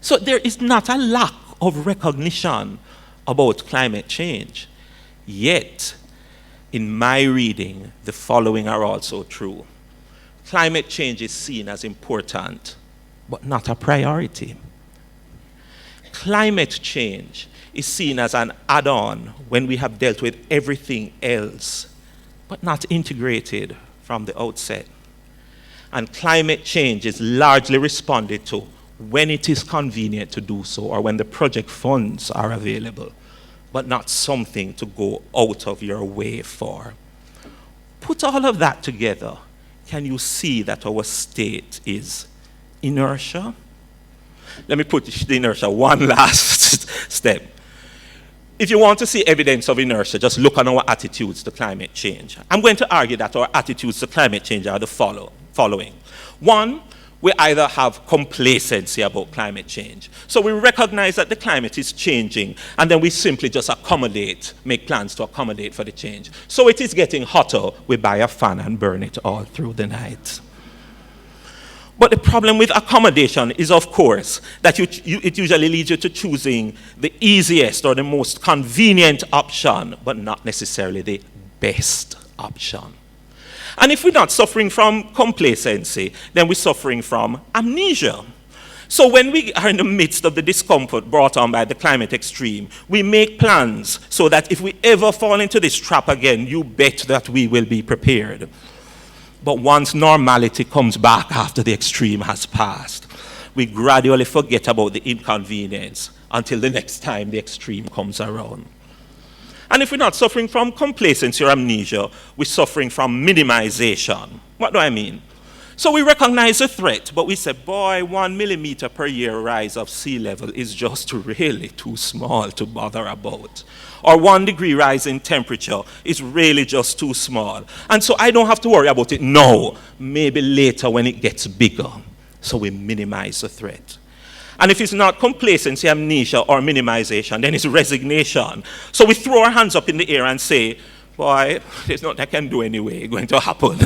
So there is not a lack of recognition about climate change. Yet, in my reading, the following are also true. Climate change is seen as important, but not a priority. Climate change is seen as an add-on when we have dealt with everything else, but not integrated from the outset. And climate change is largely responded to when it is convenient to do so, or when the project funds are available, but not something to go out of your way for. Put all of that together, can you see that our state is inertia? Let me put the inertia one last step. If you want to see evidence of inertia, just look on our attitudes to climate change. I'm going to argue that our attitudes to climate change are the following. One, we either have complacency about climate change. So we recognize that the climate is changing, and then we simply just make plans to accommodate for the change. So it is getting hotter, we buy a fan and burn it all through the night. But the problem with accommodation is, of course, that it usually leads you to choosing the easiest or the most convenient option, but not necessarily the best option. And if we're not suffering from complacency, then we're suffering from amnesia. So when we are in the midst of the discomfort brought on by the climate extreme, we make plans so that if we ever fall into this trap again, you bet that we will be prepared. But once normality comes back after the extreme has passed, we gradually forget about the inconvenience until the next time the extreme comes around. And if we're not suffering from complacency or amnesia, we're suffering from minimization. What do I mean? So we recognize the threat, but we say, boy, 1 millimeter per year rise of sea level is just really too small to bother about. Or 1 degree rise in temperature is really just too small. And so I don't have to worry about it now, maybe later when it gets bigger. So we minimize the threat. And if it's not complacency, amnesia, or minimization, then it's resignation. So we throw our hands up in the air and say, boy, there's nothing I can do anyway, it's going to happen.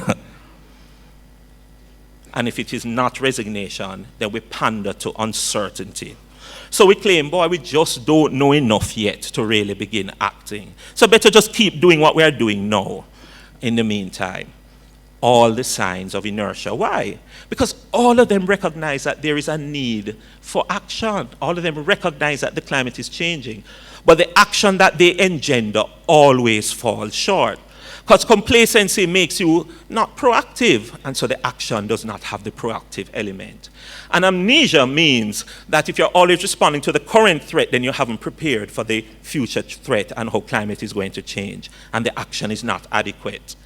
And if it is not resignation, then we pander to uncertainty. So we claim, boy, we just don't know enough yet to really begin acting. So better just keep doing what we are doing now. In the meantime, all the signs of inertia. Why? Because all of them recognize that there is a need for action. All of them recognize that the climate is changing. But the action that they engender always falls short. Because complacency makes you not proactive, and so the action does not have the proactive element. And amnesia means that if you're always responding to the current threat, then you haven't prepared for the future threat and how climate is going to change, and the action is not adequate.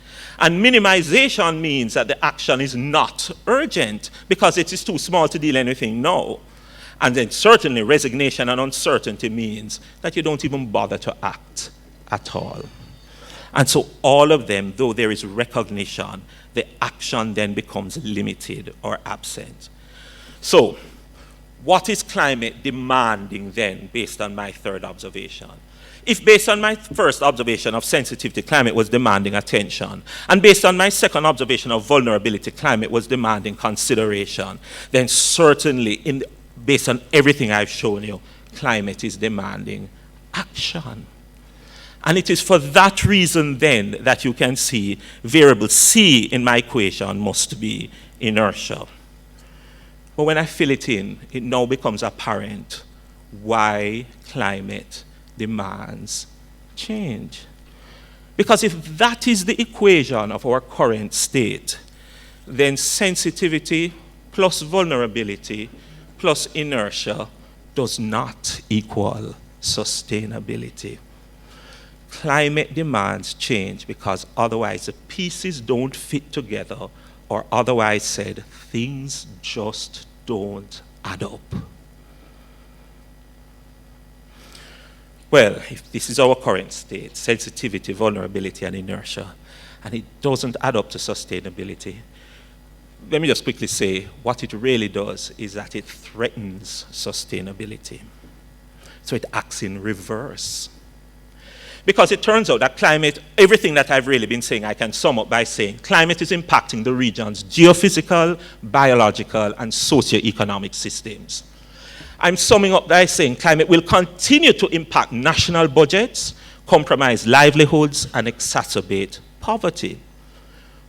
And minimization means that the action is not urgent because it is too small to deal anything now. And then certainly resignation and uncertainty means that you don't even bother to act at all. And so all of them, though there is recognition, the action then becomes limited or absent. So what is climate demanding then based on my third observation? If based on my first observation of sensitivity, climate was demanding attention, and based on my second observation of vulnerability, climate was demanding consideration, then certainly based on everything I've shown you, climate is demanding action. And it is for that reason then that you can see variable C in my equation must be inertia. But when I fill it in, it now becomes apparent why climate demands change. Because if that is the equation of our current state, then sensitivity plus vulnerability plus inertia does not equal sustainability. Climate demands change because otherwise the pieces don't fit together, or otherwise said, things just don't add up. Well, if this is our current state, sensitivity, vulnerability, and inertia, and it doesn't add up to sustainability, let me just quickly say what it really does is that it threatens sustainability. So it acts in reverse. Because it turns out that climate, everything that I've really been saying, I can sum up by saying climate is impacting the region's geophysical, biological, and socioeconomic systems. I'm summing up by saying climate will continue to impact national budgets, compromise livelihoods, and exacerbate poverty.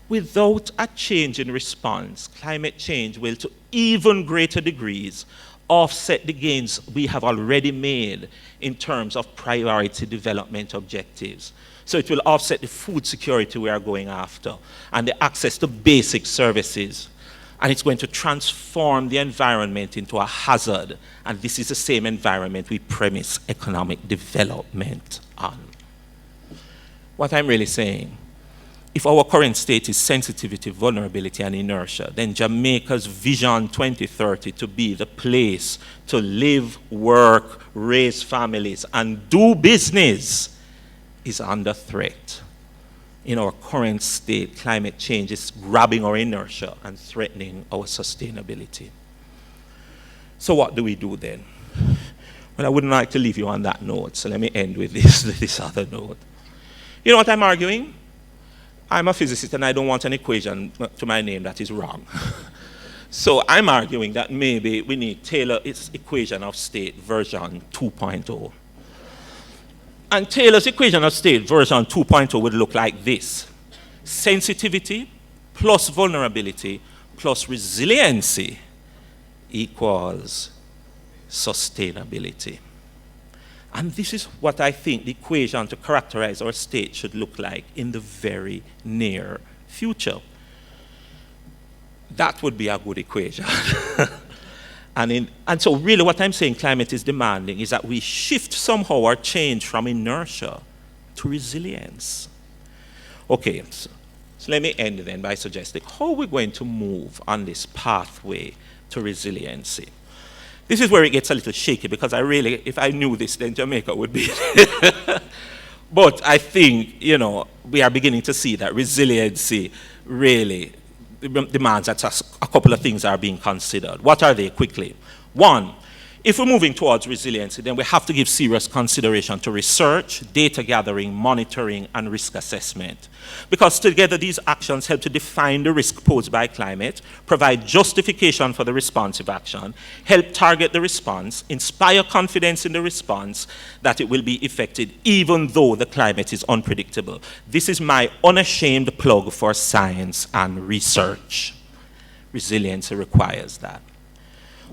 Without a change in response, climate change will, to even greater degrees, offset the gains we have already made in terms of priority development objectives. So it will offset the food security we are going after and the access to basic services. And it's going to transform the environment into a hazard. And this is the same environment we premise economic development on. What I'm really saying, if our current state is sensitivity, vulnerability, and inertia, then Jamaica's Vision 2030 to be the place to live, work, raise families, and do business is under threat. In our current state, climate change is grabbing our inertia and threatening our sustainability. So what do we do then? Well, I wouldn't like to leave you on that note, so let me end with this other note. You know what I'm arguing? I'm a physicist and I don't want an equation to my name that is wrong. So I'm arguing that maybe we need Taylor's equation of state version 2.0. And Taylor's equation of state version 2.0 would look like this. Sensitivity plus vulnerability plus resiliency equals sustainability. And this is what I think the equation to characterize our state should look like in the very near future. That would be a good equation. And so really what I'm saying climate is demanding is that we shift somehow or change from inertia to resilience. Okay, So let me end then by suggesting how we're going to move on this pathway to resiliency. This is where it gets a little shaky, because if I knew this, then Jamaica would be. But I think, we are beginning to see that resiliency really demands that a couple of things are being considered. What are they, quickly? One, if we're moving towards resiliency, then we have to give serious consideration to research, data gathering, monitoring, and risk assessment. Because together these actions help to define the risk posed by climate, provide justification for the responsive action, help target the response, inspire confidence in the response that it will be effective even though the climate is unpredictable. This is my unashamed plug for science and research. Resiliency requires that.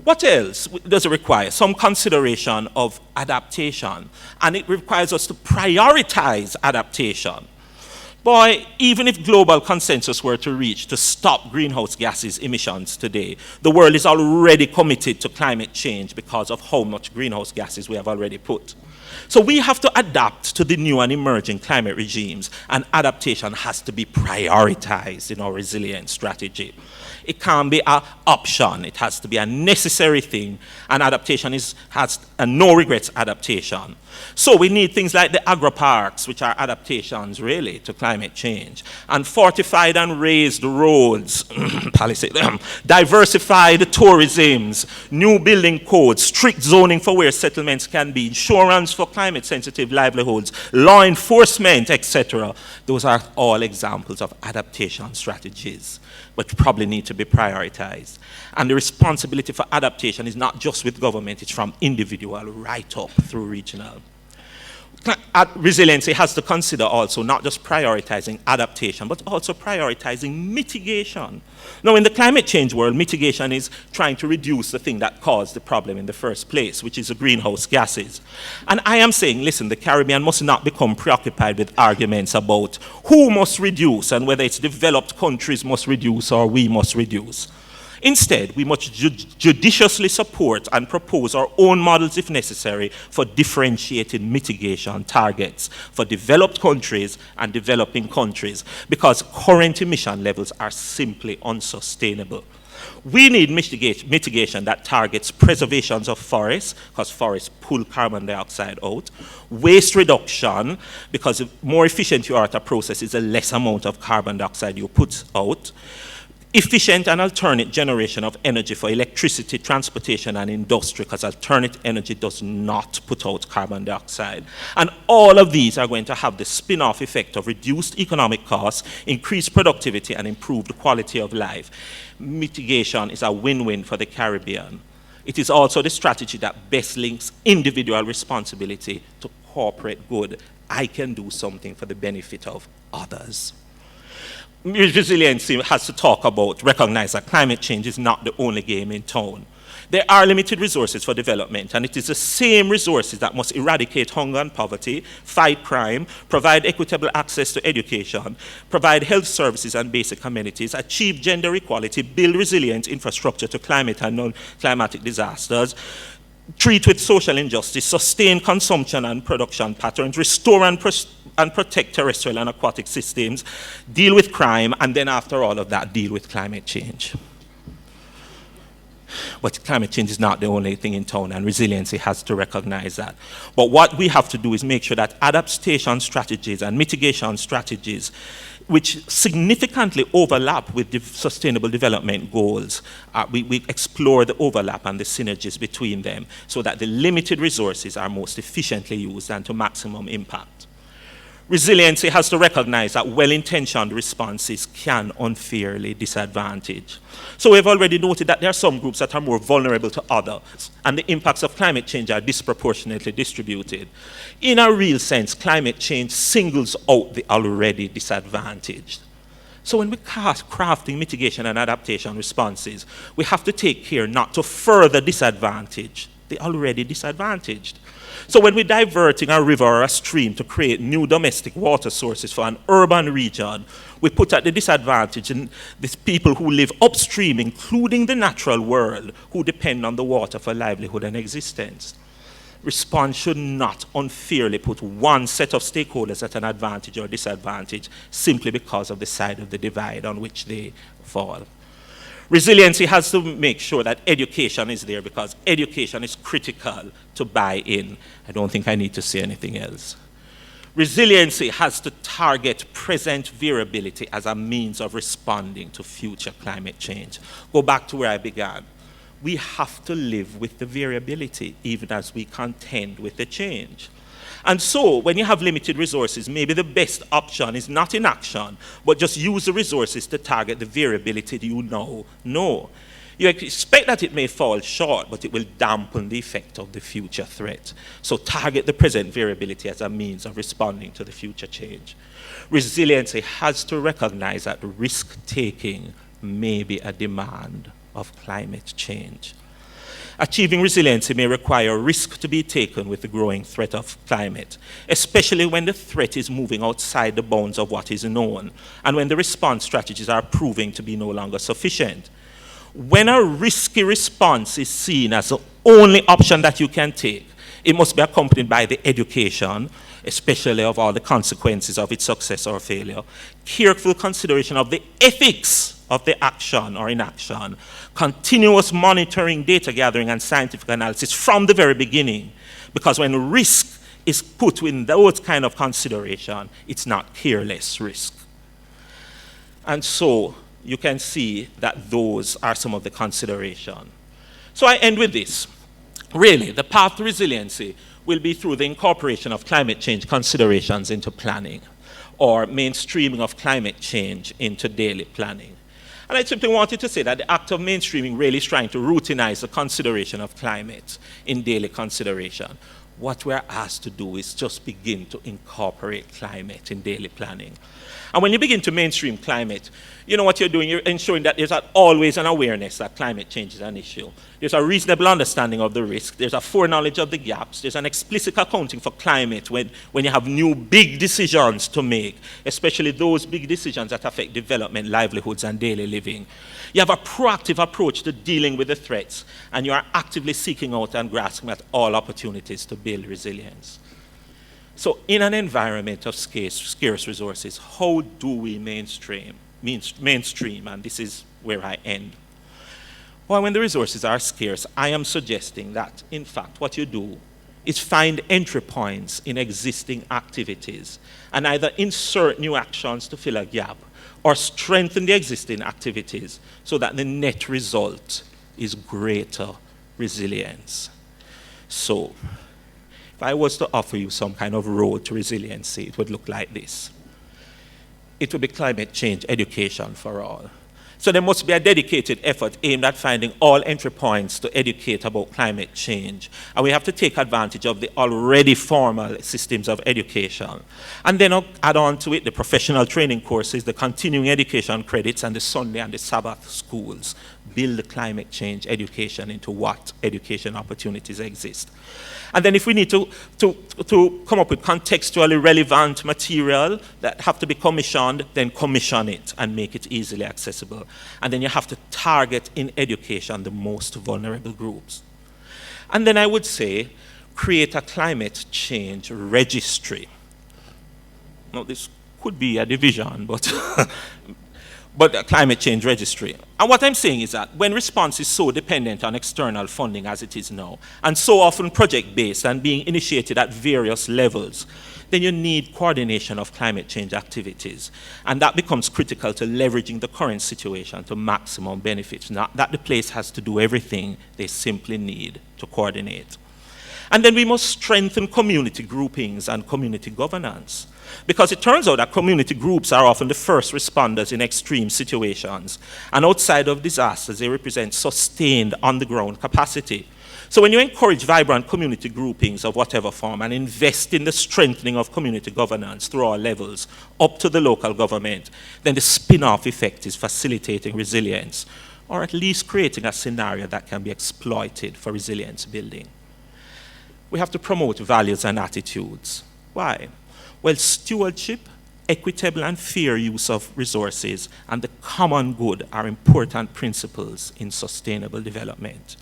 What else does it require? Some consideration of adaptation, and it requires us to prioritize adaptation. Boy, even if global consensus were to reach to stop greenhouse gases emissions today, the world is already committed to climate change because of how much greenhouse gases we have already put. So we have to adapt to the new and emerging climate regimes, and adaptation has to be prioritized in our resilience strategy. It can't be an option. It has to be a necessary thing, and adaptation has a no-regrets adaptation. So we need things like the agri-parks, which are adaptations, really, to climate change, and fortified and raised roads, diversified tourisms, new building codes, strict zoning for where settlements can be, insurance for climate-sensitive livelihoods, law enforcement, etc. Those are all examples of adaptation strategies, but probably need to be prioritized. And the responsibility for adaptation is not just with government, it's from individual right up through regional. Resiliency has to consider also not just prioritizing adaptation, but also prioritizing mitigation. Now, in the climate change world, mitigation is trying to reduce the thing that caused the problem in the first place, which is the greenhouse gases. And I am saying, listen, the Caribbean must not become preoccupied with arguments about who must reduce and whether it's developed countries must reduce or we must reduce. Instead, we must judiciously support and propose our own models if necessary for differentiated mitigation targets for developed countries and developing countries, because current emission levels are simply unsustainable. We need mitigation that targets preservations of forests, because forests pull carbon dioxide out, waste reduction, because the more efficient you are at a process, is the less amount of carbon dioxide you put out, efficient and alternate generation of energy for electricity, transportation, and industry, because alternate energy does not put out carbon dioxide. And all of these are going to have the spin-off effect of reduced economic costs, increased productivity, and improved quality of life. Mitigation is a win-win for the Caribbean. It is also the strategy that best links individual responsibility to corporate good. I can do something for the benefit of others. Resiliency has to recognize that climate change is not the only game in town. There are limited resources for development, and it is the same resources that must eradicate hunger and poverty, fight crime, provide equitable access to education, provide health services and basic amenities, achieve gender equality, build resilient infrastructure to climate and non-climatic disasters, treat with social injustice, sustain consumption and production patterns, restore and protect terrestrial and aquatic systems, deal with crime, and then after all of that, deal with climate change. But climate change is not the only thing in town, and resiliency has to recognize that. But what we have to do is make sure that adaptation strategies and mitigation strategies, which significantly overlap with the sustainable development goals, we explore the overlap and the synergies between them so that the limited resources are most efficiently used and to maximum impact. Resiliency has to recognize that well-intentioned responses can unfairly disadvantage. So we've already noted that there are some groups that are more vulnerable to others, and the impacts of climate change are disproportionately distributed. In a real sense, climate change singles out the already disadvantaged. So when we're crafting mitigation and adaptation responses, we have to take care not to further disadvantage the already disadvantaged. So when we're diverting a river or a stream to create new domestic water sources for an urban region, we put at the disadvantage in these people who live upstream, including the natural world, who depend on the water for livelihood and existence. response should not unfairly put one set of stakeholders at an advantage or disadvantage simply because of the side of the divide on which they fall. Resiliency has to make sure that education is there because education is critical to buy-in. I don't think I need to say anything else. Resiliency has to target present variability as a means of responding to future climate change. Go back to where I began. We have to live with the variability even as we contend with the change. And so, when you have limited resources, maybe the best option is not inaction, but just use the resources to target the variability that you now know. You expect that it may fall short, but it will dampen the effect of the future threat. So target the present variability as a means of responding to the future change. Resiliency has to recognize that risk-taking may be a demand of climate change. Achieving resiliency may require risk to be taken with the growing threat of climate, especially when the threat is moving outside the bounds of what is known, and when the response strategies are proving to be no longer sufficient. When a risky response is seen as the only option that you can take, it must be accompanied by the education, especially of all the consequences of its success or failure, careful consideration of the ethics of the action or inaction, continuous monitoring, data gathering, and scientific analysis from the very beginning. Because when risk is put in those kind of consideration, it's not careless risk. And so you can see that those are some of the consideration. So I end with this. Really, the path to resiliency will be through the incorporation of climate change considerations into planning, or mainstreaming of climate change into daily planning. And I simply wanted to say that the act of mainstreaming really is trying to routinize the consideration of climate in daily consideration. What we're asked to do is just begin to incorporate climate in daily planning. And when you begin to mainstream climate, you know what you're doing? You're ensuring that there's always an awareness that climate change is an issue. There's a reasonable understanding of the risk. There's a foreknowledge of the gaps. There's an explicit accounting for climate when you have new big decisions to make, especially those big decisions that affect development, livelihoods, and daily living. You have a proactive approach to dealing with the threats, and you are actively seeking out and grasping at all opportunities to build resilience. So in an environment of scarce resources, how do we mainstream? And this is where I end. Well, when the resources are scarce, I am suggesting that, in fact, what you do is find entry points in existing activities and either insert new actions to fill a gap or strengthen the existing activities so that the net result is greater resilience. So, if I was to offer you some kind of road to resiliency, it would look like this. It would be climate change education for all. So there must be a dedicated effort aimed at finding all entry points to educate about climate change. And we have to take advantage of the already formal systems of education. And then add on to it the professional training courses, the continuing education credits, and the Sunday and the Sabbath schools. Build the climate change education into what education opportunities exist. And then if we need to come up with contextually relevant material that have to be commissioned, then commission it and make it easily accessible. And then you have to target in education the most vulnerable groups. And then I would say, create a climate change registry. Now this could be a division, but a climate change registry. And what I'm saying is that when response is so dependent on external funding as it is now, and so often project-based and being initiated at various levels, then you need coordination of climate change activities. And that becomes critical to leveraging the current situation to maximum benefit. Not that the place has to do everything, they simply need to coordinate. And then we must strengthen community groupings and community governance. Because it turns out that community groups are often the first responders in extreme situations. And outside of disasters, they represent sustained on-the-ground capacity. So when you encourage vibrant community groupings of whatever form and invest in the strengthening of community governance through all levels, up to the local government, then the spin-off effect is facilitating resilience, or at least creating a scenario that can be exploited for resilience building. We have to promote values and attitudes. Why? Well, stewardship, equitable and fair use of resources and the common good are important principles in sustainable development.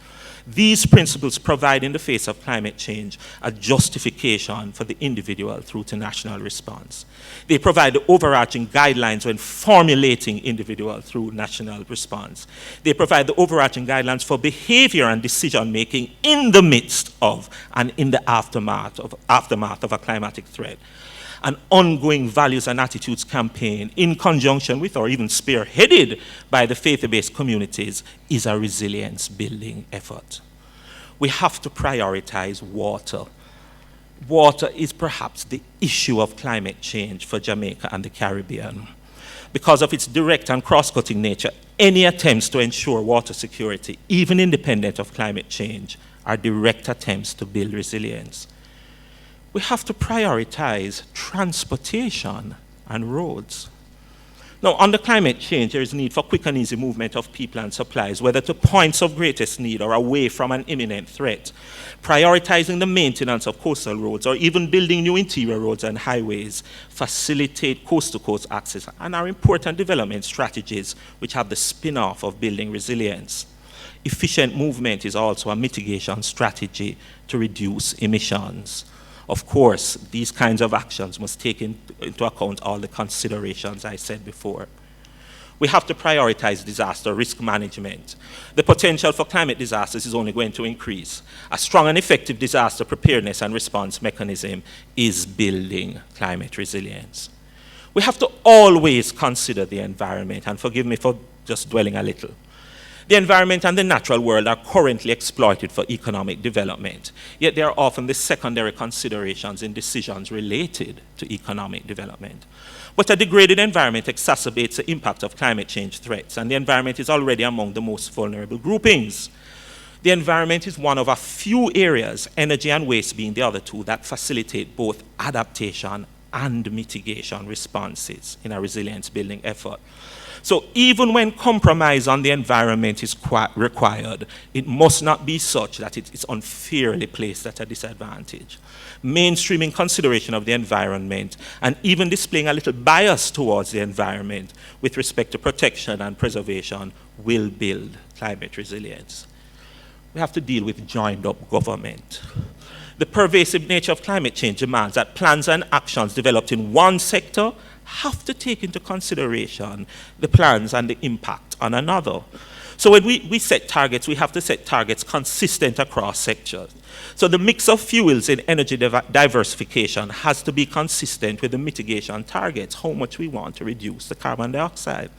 These principles provide, in the face of climate change, a justification for the individual through to national response. They provide the overarching guidelines when formulating individual through national response. They provide the overarching guidelines for behavior and decision-making in the midst of and in the aftermath of a climatic threat. An ongoing values and attitudes campaign in conjunction with or even spearheaded by the faith-based communities is a resilience-building effort. We have to prioritize water. Water is perhaps the issue of climate change for Jamaica and the Caribbean. Because of its direct and cross-cutting nature, any attempts to ensure water security, even independent of climate change, are direct attempts to build resilience. We have to prioritize transportation and roads. Now, under climate change, there is need for quick and easy movement of people and supplies, whether to points of greatest need or away from an imminent threat. Prioritizing the maintenance of coastal roads or even building new interior roads and highways facilitate coast-to-coast access and are important development strategies which have the spin-off of building resilience. Efficient movement is also a mitigation strategy to reduce emissions. Of course, these kinds of actions must take into account all the considerations I said before. We have to prioritize disaster risk management. The potential for climate disasters is only going to increase. A strong and effective disaster preparedness and response mechanism is building climate resilience. We have to always consider the environment, and forgive me for just dwelling a little. The environment and the natural world are currently exploited for economic development, yet they are often the secondary considerations in decisions related to economic development. But a degraded environment exacerbates the impact of climate change threats, and the environment is already among the most vulnerable groupings. The environment is one of a few areas, energy and waste being the other two, that facilitate both adaptation and mitigation responses in a resilience building effort. So even when compromise on the environment is required, it must not be such that it is unfairly placed at a disadvantage. Mainstreaming consideration of the environment and even displaying a little bias towards the environment with respect to protection and preservation will build climate resilience. We have to deal with joined-up government. The pervasive nature of climate change demands that plans and actions developed in one sector have to take into consideration the plans and the impact on another. So when we set targets, we have to set targets consistent across sectors. So the mix of fuels in energy diversification has to be consistent with the mitigation targets, how much we want to reduce the carbon dioxide.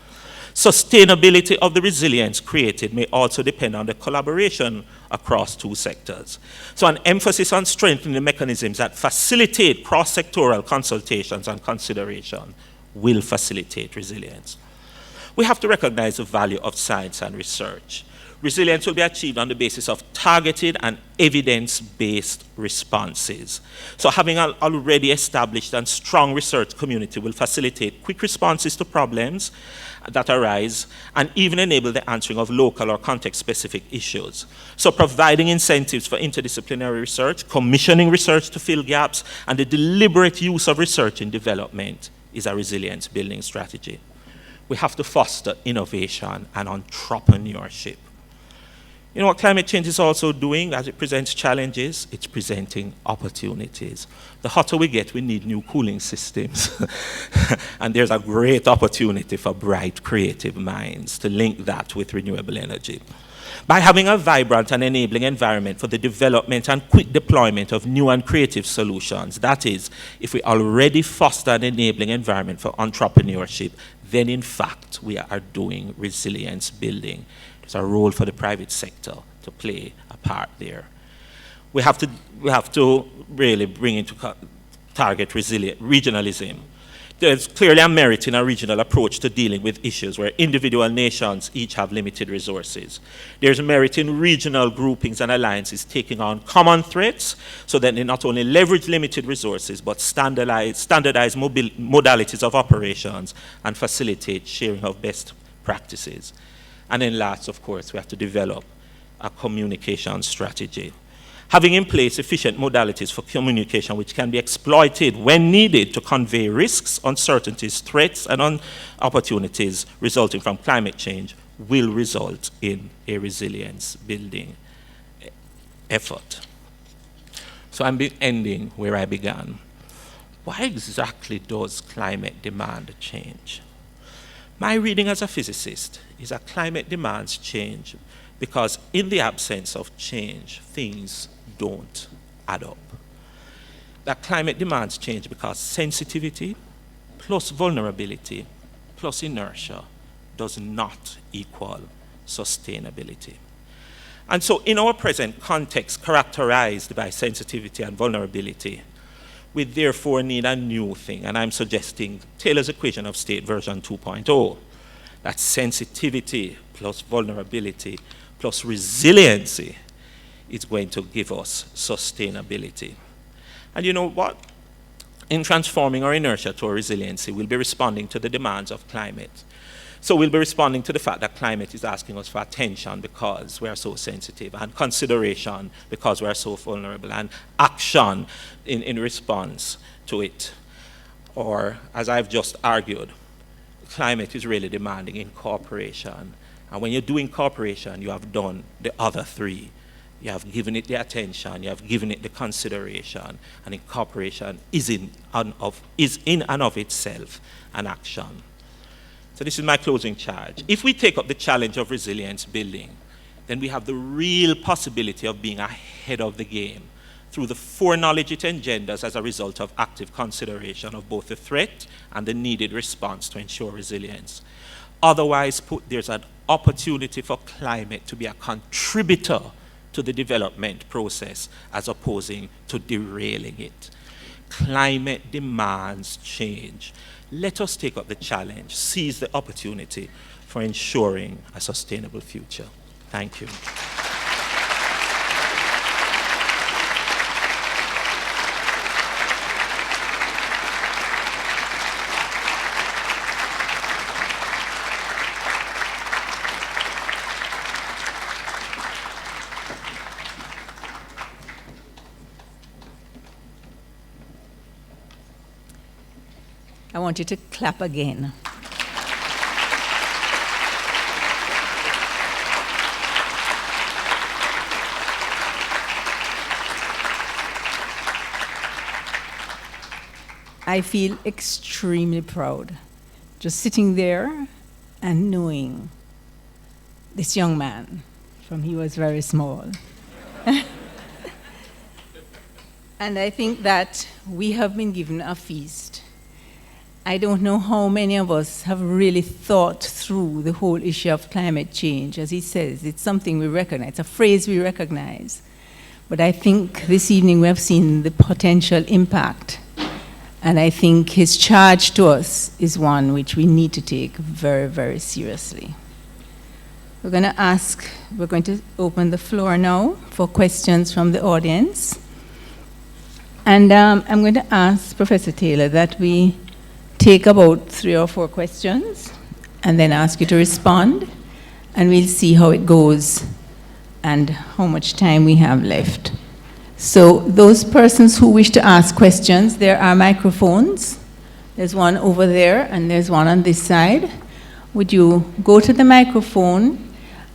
Sustainability of the resilience created may also depend on the collaboration across two sectors. So an emphasis on strengthening the mechanisms that facilitate cross-sectoral consultations and consideration will facilitate resilience. We have to recognize the value of science and research. Resilience will be achieved on the basis of targeted and evidence-based responses. So having an already established and strong research community will facilitate quick responses to problems that arise and even enable the answering of local or context-specific issues. So providing incentives for interdisciplinary research, commissioning research to fill gaps, and the deliberate use of research in development is a resilience building strategy. We have to foster innovation and entrepreneurship. You know what climate change is also doing as it presents challenges? It's presenting opportunities. The hotter we get, we need new cooling systems. And there's a great opportunity for bright, creative minds to link that with renewable energy. By having a vibrant and enabling environment for the development and quick deployment of new and creative solutions, that is, if we already foster an enabling environment for entrepreneurship, then in fact we are doing resilience building. There's a role for the private sector to play a part there. We have to really bring into target regionalism. There's clearly a merit in a regional approach to dealing with issues where individual nations each have limited resources. There's merit in regional groupings and alliances taking on common threats so that they not only leverage limited resources but standardize modalities of operations and facilitate sharing of best practices. And then last, of course, we have to develop a communication strategy. Having in place efficient modalities for communication which can be exploited when needed to convey risks, uncertainties, threats, and opportunities resulting from climate change will result in a resilience building effort. So I'm ending where I began. Why exactly does climate demand change? My reading as a physicist is that climate demands change because in the absence of change, things don't add up. That climate demands change because sensitivity plus vulnerability plus inertia does not equal sustainability. And so in our present context characterized by sensitivity and vulnerability, we therefore need a new thing, and I'm suggesting Taylor's equation of state version 2.0, that sensitivity plus vulnerability plus resiliency is going to give us sustainability. And you know what? In transforming our inertia to our resiliency, we'll be responding to the demands of climate. So we'll be responding to the fact that climate is asking us for attention because we are so sensitive, and consideration because we are so vulnerable, and action in response to it. Or, as I've just argued, climate is really demanding incorporation. And when you're doing cooperation, you have done the other three. You have given it the attention, you have given it the consideration, and incorporation is in and of itself an action. So this is my closing charge. If we take up the challenge of resilience building, then we have the real possibility of being ahead of the game through the foreknowledge it engenders as a result of active consideration of both the threat and the needed response to ensure resilience. Otherwise put, there's an opportunity for climate to be a contributor to the development process as opposing to derailing it. Climate demands change. Let us take up the challenge, seize the opportunity for ensuring a sustainable future. Thank you. I want you to clap again. I feel extremely proud just sitting there and knowing this young man from he was very small. And I think that we have been given a feast. I don't know how many of us have really thought through the whole issue of climate change. As he says, it's something we recognize, it's a phrase we recognize. But I think this evening we have seen the potential impact. And I think his charge to us is one which we need to take very, very seriously. We're going to open the floor now for questions from the audience. And I'm going to ask Professor Taylor that we take about 3 or 4 questions and then ask you to respond, and we'll see how it goes and how much time we have left. So those persons who wish to ask questions, there are microphones. There's one over there and there's one on this side. Would you go to the microphone?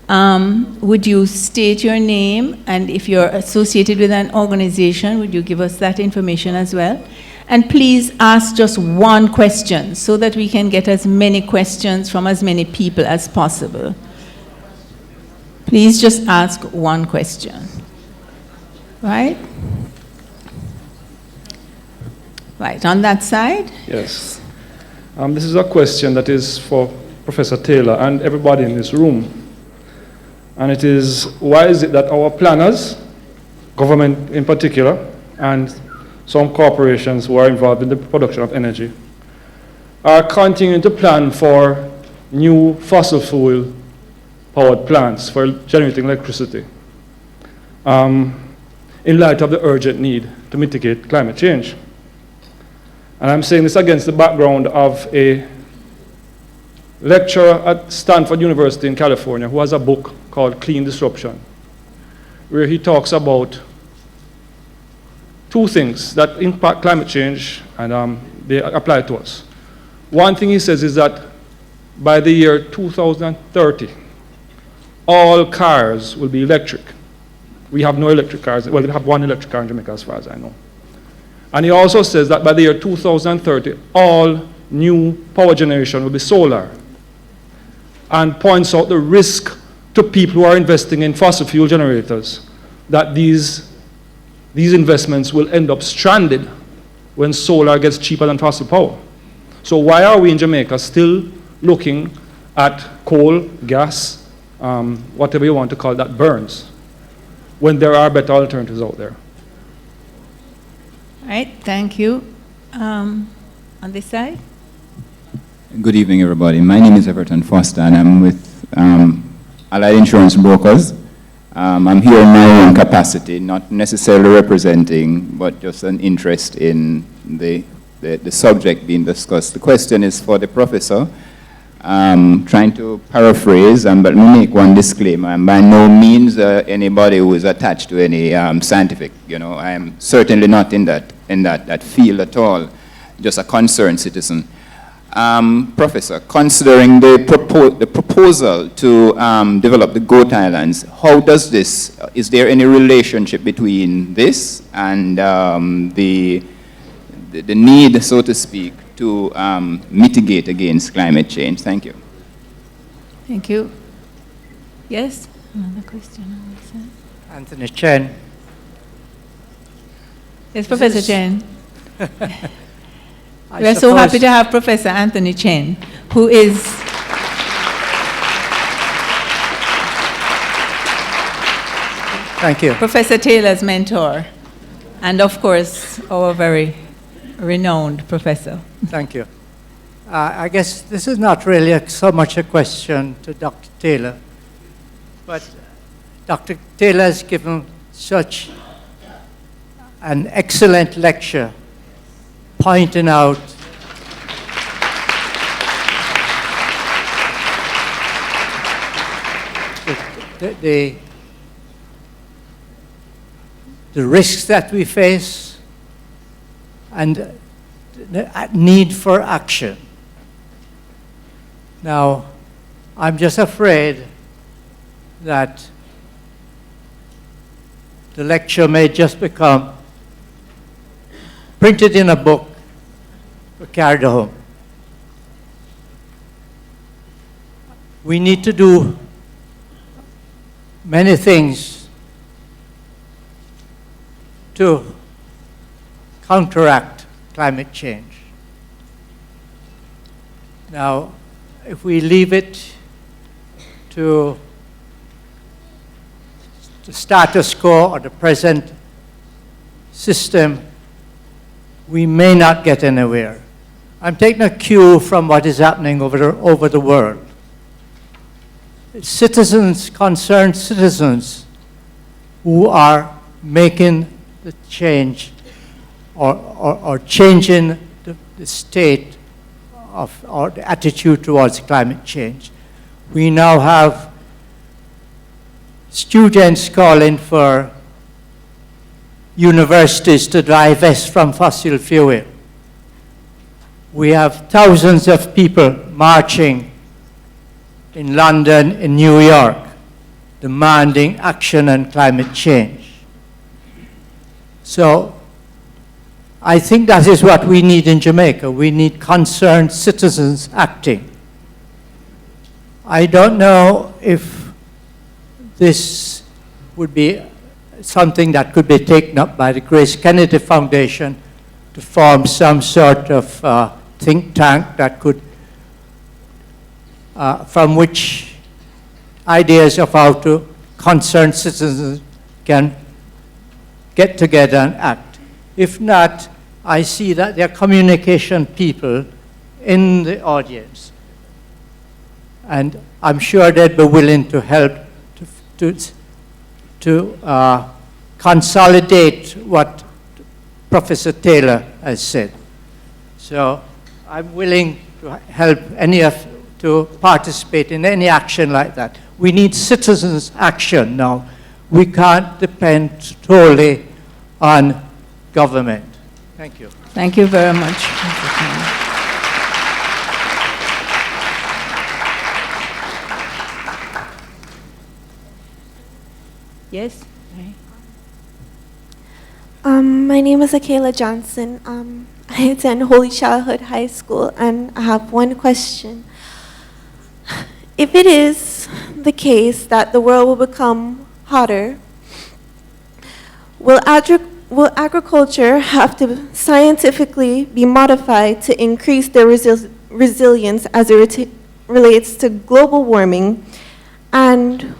Would you state your name, and if you're associated with an organization, would you give us that information as well? And please ask just one question so that we can get as many questions from as many people as possible. Please just ask one question. Right? Right, on that side? Yes. This is a question that is for Professor Taylor and everybody in this room. And it is, why is it that our planners, government in particular, and some corporations who are involved in the production of energy, are continuing to plan for new fossil fuel powered plants for generating electricity in light of the urgent need to mitigate climate change? And I'm saying this against the background of a lecturer at Stanford University in California who has a book called Clean Disruption, where he talks about two things that impact climate change, and they apply to us. One thing he says is that by the year 2030, all cars will be electric. We have no electric cars. Well, we have one electric car in Jamaica as far as I know. And he also says that by the year 2030, all new power generation will be solar, and points out the risk to people who are investing in fossil fuel generators, that these investments will end up stranded when solar gets cheaper than fossil power. So why are we in Jamaica still looking at coal, gas, whatever you want to call it, that burns, when there are better alternatives out there? All right, thank you. On this side? Good evening, everybody. My name is Everton Foster, and I'm with Allied Insurance Brokers. I'm here in my own capacity, not necessarily representing, but just an interest in the subject being discussed. The question is for the professor. Trying to paraphrase, but let me make one disclaimer. I'm by no means anybody who is attached to any scientific, I am certainly not in that field at all, just a concerned citizen. Professor, considering the proposal to develop the Goat Islands, how does this, is there any relationship between this and the need, so to speak, to mitigate against climate change? Thank you. Thank you. Yes? Another question on this side. Anthony Chen. Yes, Professor Chen. We are so happy to have Professor Anthony Chen, who is Thank you. Professor Taylor's mentor, and of course, our very renowned professor. Thank you. I guess this is not really so much a question to Dr. Taylor, but Dr. Taylor has given such an excellent lecture pointing out the risks that we face and the need for action. Now, I'm just afraid that the lecture may just become printed in a book or carried home. We need to do many things to counteract climate change. Now, if we leave it to the status quo or the present system, we may not get anywhere. I'm taking a cue from what is happening over the world. Citizens, concerned citizens, who are making the change or changing the state of or the attitude towards climate change. We now have students calling for universities to divest from fossil fuel. We have thousands of people marching in London, in New York, demanding action on climate change. So I think that is what we need in Jamaica. We need concerned citizens acting. I don't know if this would be something that could be taken up by the GraceKennedy Foundation to form some sort of think tank that could, from which ideas of how to concerned citizens can get together and act. If not, I see that there are communication people in the audience, and I'm sure they'd be willing to help to consolidate what Professor Taylor has said. So I'm willing to help to participate in any action like that. We need citizens' action now. We can't depend totally on government. Thank you. Thank you very much, Mr. Chairman. Yes? My name is Micheal Johnson. I attend Holy Childhood High School, and I have one question. If it is the case that the world will become hotter, will agriculture have to scientifically be modified to increase their resilience as it relates to global warming? And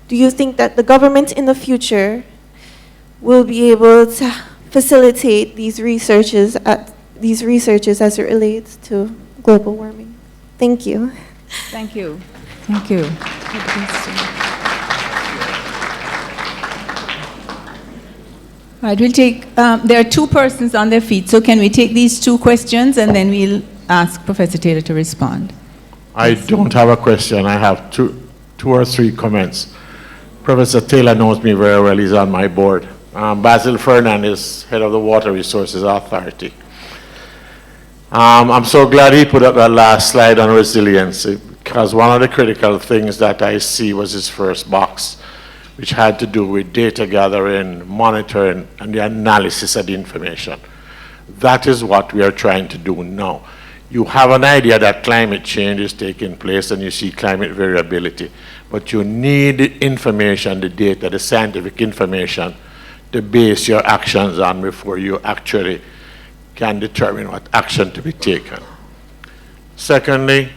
do you think that the government in the future will be able to facilitate these researches as it relates to global warming? Thank you. Thank you. Thank you. Right, we'll take, there are two persons on their feet, so can we take these two questions and then we'll ask Professor Taylor to respond? I don't have a question. I have two or three comments. Professor Taylor knows me very well. He's on my board. Basil Fernandez, head of the Water Resources Authority. I'm so glad he put up that last slide on resilience, because one of the critical things that I see was his first box, which had to do with data gathering, monitoring, and the analysis of the information. That is what we are trying to do now. You have an idea that climate change is taking place and you see climate variability, but you need the information, the data, the scientific information to base your actions on before you actually can determine what action to be taken. Secondly,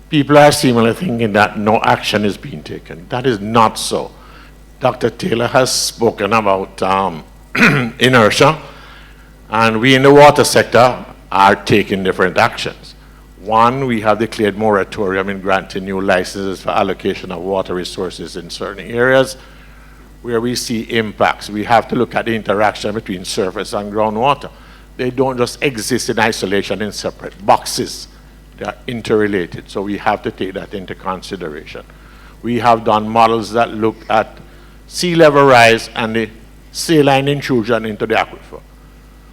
people are seemingly thinking that no action is being taken. That is not so. Dr. Taylor has spoken about inertia, and we in the water sector are taking different actions. One, we have declared moratorium in granting new licenses for allocation of water resources in certain areas where we see impacts. We have to look at the interaction between surface and groundwater. They don't just exist in isolation in separate boxes. They are interrelated, so we have to take that into consideration. We have done models that look at sea level rise and the saline intrusion into the aquifer.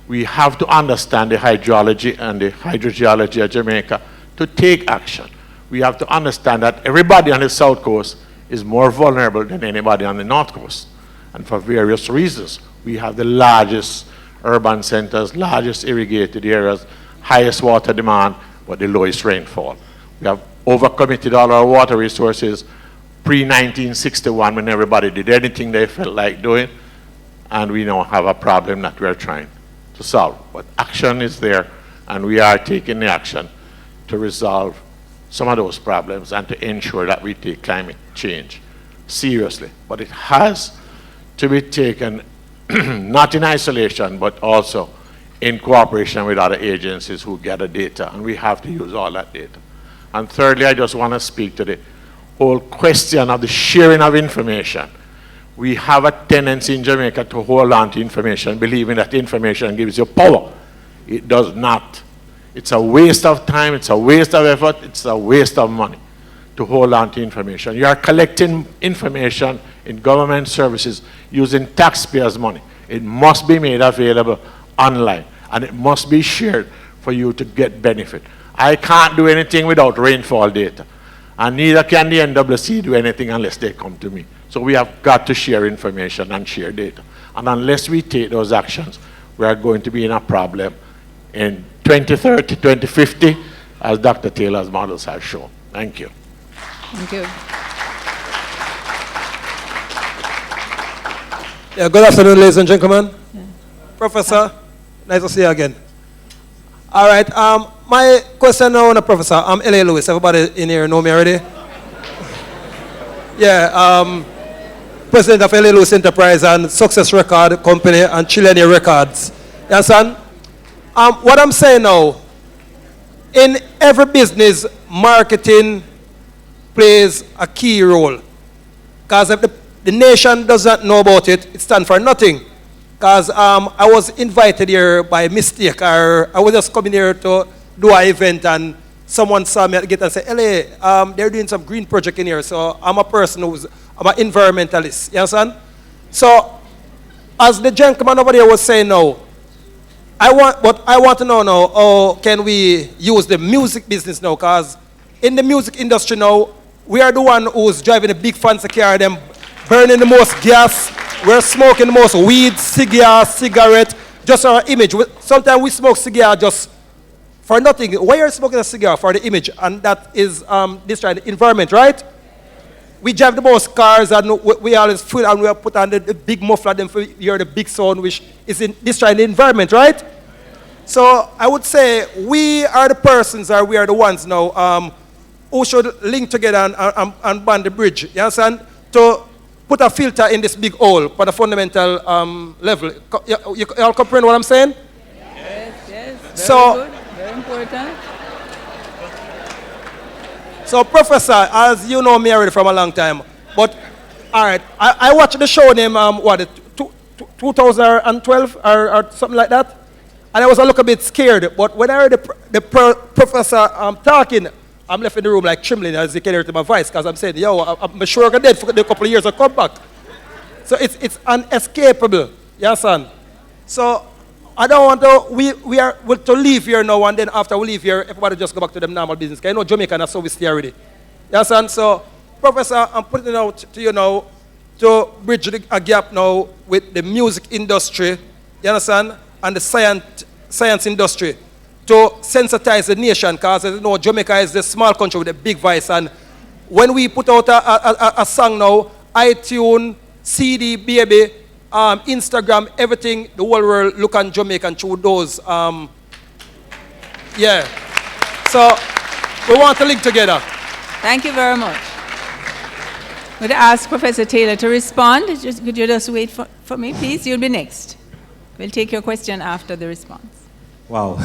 We have to understand the hydrology and the hydrogeology of Jamaica to take action. We have to understand that everybody on the south coast is more vulnerable than anybody on the north coast. And for various reasons, we have the largest urban centers, largest irrigated areas, highest water demand, but the lowest rainfall. We have overcommitted all our water resources pre-1961 when everybody did anything they felt like doing, and we now have a problem that we're trying to solve. But action is there, and we are taking the action to resolve some of those problems and to ensure that we take climate change seriously. But it has to be taken not in isolation, but also in cooperation with other agencies who gather data, and we have to use all that data. And thirdly, I just want to speak to the whole question of the sharing of information. We have a tendency in Jamaica to hold on to information, believing that information gives you power. It does not. It's a waste of time, it's a waste of effort, it's a waste of money to hold on to information. You are collecting information in government services using taxpayers' money. It must be made available online, and it must be shared for you to get benefit. I can't do anything without rainfall data, and neither can the NWC do anything unless they come to me. So we have got to share information and share data. And unless we take those actions, we are going to be in a problem in 2030, 2050, as Dr. Taylor's models have shown. Thank you. Thank you. Yeah, good afternoon, ladies and gentlemen. Yeah. Professor, nice to see you again. All right, my question now, Professor, I'm L.A. Lewis. Everybody in here know me already? Yeah, President of L.A. Lewis Enterprise and Success Record Company and Chilean Records. You understand? What I'm saying now, in every business, marketing plays a key role. Because if the nation does not know about it, it stands for nothing. Because I was invited here by mistake, or I was just coming here to do an event, and someone saw me at the gate and said, LA, they're doing some green project in here. So I'm a person I'm an environmentalist. You understand? So, as the gentleman over there was saying now, I want to know now, how can we use the music business now? Because in the music industry now, we are the one who's driving a big fancy car, them burning the most gas, we're smoking the most weed, cigarette, just our image. Sometimes we smoke cigar just for nothing. Why are you smoking a cigar? For the image, and that is destroying the environment, right? We drive the most cars, and we always feel, and we put on the big muffler, then for hear the big sound, which is destroying the environment, right? So I would say we are the persons, or we are the ones now who should link together and band the bridge. You understand? To put a filter in this big hole for the fundamental level. You all comprehend what I'm saying? Yes. Very So, good. Very important. So, Professor, as you know me already from a long time, but all right, I watched the show named 2012 or something like that, and I was a little bit scared. But when I heard the professor talking, I'm left in the room like trembling, as you can hear to my voice, because I'm saying, yo, I'm sure I'm dead for a couple of years I come back. So it's unescapable, yes, son. So I don't want to, we are to leave here now, and then after we leave here, everybody just go back to them normal business. Because you know Jamaica, that's how we stay already. Yes, son. So, Professor, I'm putting it out to you now to bridge a gap now with the music industry, you understand, and the science industry to sensitize the nation, because you know Jamaica is a small country with a big voice, and when we put out a song now, iTunes, CD, baby, Instagram, everything, the whole world look on Jamaica through those. Yeah. So we want to link together. Thank you very much. I'm going to ask Professor Taylor to respond. Could you just wait for me, please? You'll be next. We'll take your question after the response. Wow.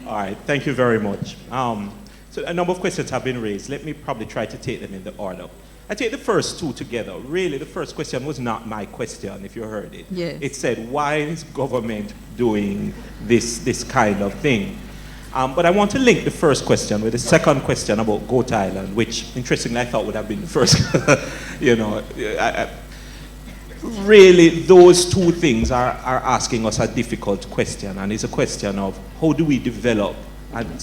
All right, thank you very much. So a number of questions have been raised. Let me probably try to take them in the order. I take the first two together. Really, the first question was not my question, if you heard it. Yes. It said, why is government doing this kind of thing? But I want to link the first question with the second question about Goat Island, which, interestingly, I thought would have been the first. You know, really, those two things are asking us a difficult question, and it's a question of how do we develop and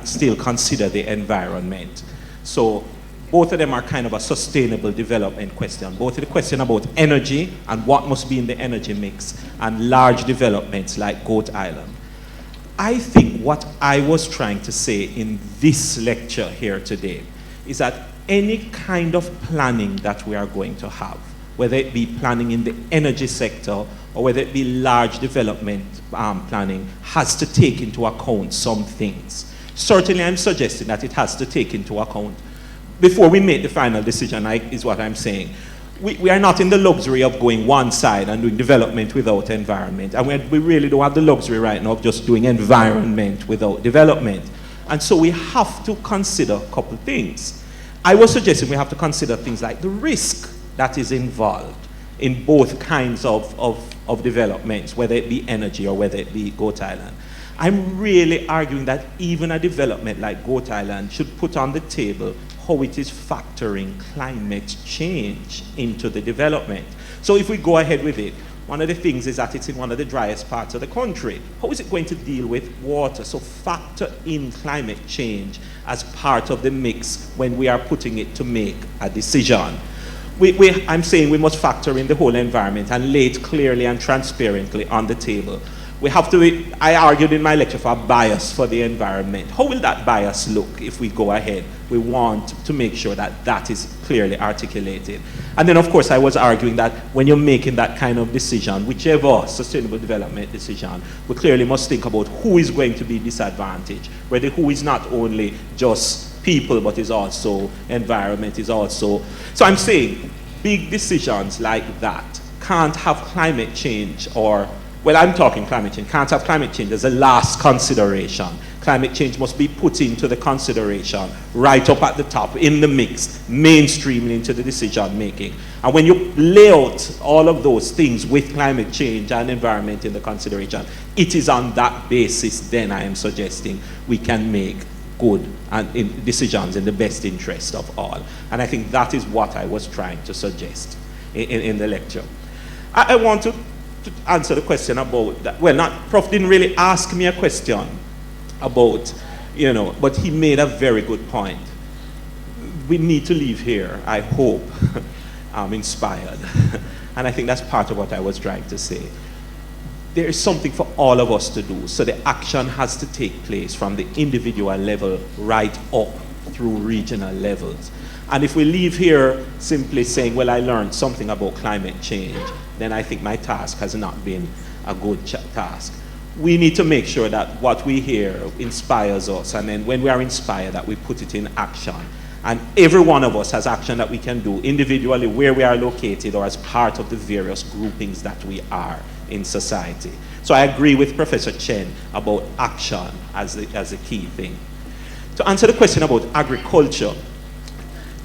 still consider the environment. So both of them are kind of a sustainable development question. Both the question about energy and what must be in the energy mix, and large developments like Goat Island. I think what I was trying to say in this lecture here today is that any kind of planning that we are going to have, whether it be planning in the energy sector or whether it be large development planning, has to take into account some things. Certainly, I'm suggesting that it has to take into account, before we make the final decision, is what I'm saying. We are not in the luxury of going one side and doing development without environment. And we really don't have the luxury right now of just doing environment without development. And so we have to consider a couple things. I was suggesting we have to consider things like the risk that is involved in both kinds of developments, whether it be energy or whether it be Goat Island. I'm really arguing that even a development like Goat Island should put on the table how it is factoring climate change into the development. So if we go ahead with it, one of the things is that it's in one of the driest parts of the country. How is it going to deal with water? So factor in climate change as part of the mix when we are putting it to make a decision. I'm saying we must factor in the whole environment and lay it clearly and transparently on the table. We have to, I argued in my lecture for a bias for the environment. How will that bias look if we go ahead? We want to make sure that that is clearly articulated. And then, of course, I was arguing that when you're making that kind of decision, whichever sustainable development decision, we clearly must think about who is going to be disadvantaged, whether who is not only just people, but is also environment, is also. So I'm saying big decisions like that can't have climate change or, well, I'm talking climate change, can't have climate change as a last consideration. Climate change must be put into the consideration right up at the top, in the mix, mainstreaming into the decision making. And when you lay out all of those things with climate change and environment in the consideration, it is on that basis then I am suggesting we can make good decisions in the best interest of all. And I think that is what I was trying to suggest in the lecture. I want to to answer the question about that, well, not, Prof didn't really ask me a question about, you know, but he made a very good point. We need to leave here, I hope, inspired. And I think that's part of what I was trying to say. There is something for all of us to do, so the action has to take place from the individual level right up through regional levels. And if we leave here simply saying, well, I learned something about climate change, then I think my task has not been a good task. We need to make sure that what we hear inspires us, and then when we are inspired, that we put it in action. And every one of us has action that we can do individually where we are located or as part of the various groupings that we are in society. So I agree with Professor Chen about action as a key thing. To answer the question about agriculture,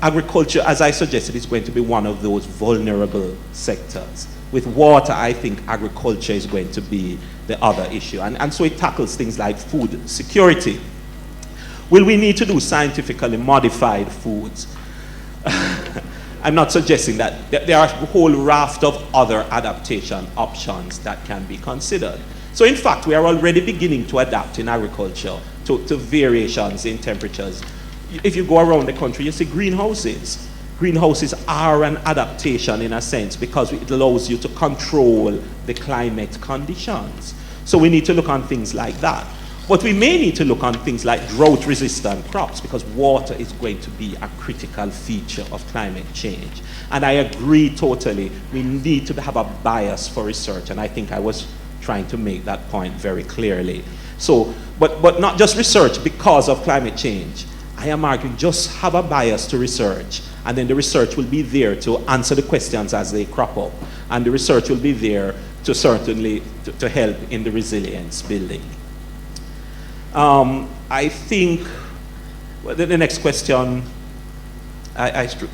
agriculture, as I suggested, is going to be one of those vulnerable sectors. With water, I think agriculture is going to be the other issue. And so it tackles things like food security. Will we need to do scientifically modified foods? I'm not suggesting that. There are a whole raft of other adaptation options that can be considered. So in fact, we are already beginning to adapt in agriculture to variations in temperatures. If you go around the country, you see greenhouses. Greenhouses are an adaptation in a sense because it allows you to control the climate conditions. So we need to look on things like that. But we may need to look on things like drought-resistant crops because water is going to be a critical feature of climate change. And I agree totally, we need to have a bias for research, and I think I was trying to make that point very clearly. So, but not just research because of climate change. I am arguing just have a bias to research, and then the research will be there to answer the questions as they crop up. And the research will be there to certainly to help in the resilience building. I think the next question, Mr.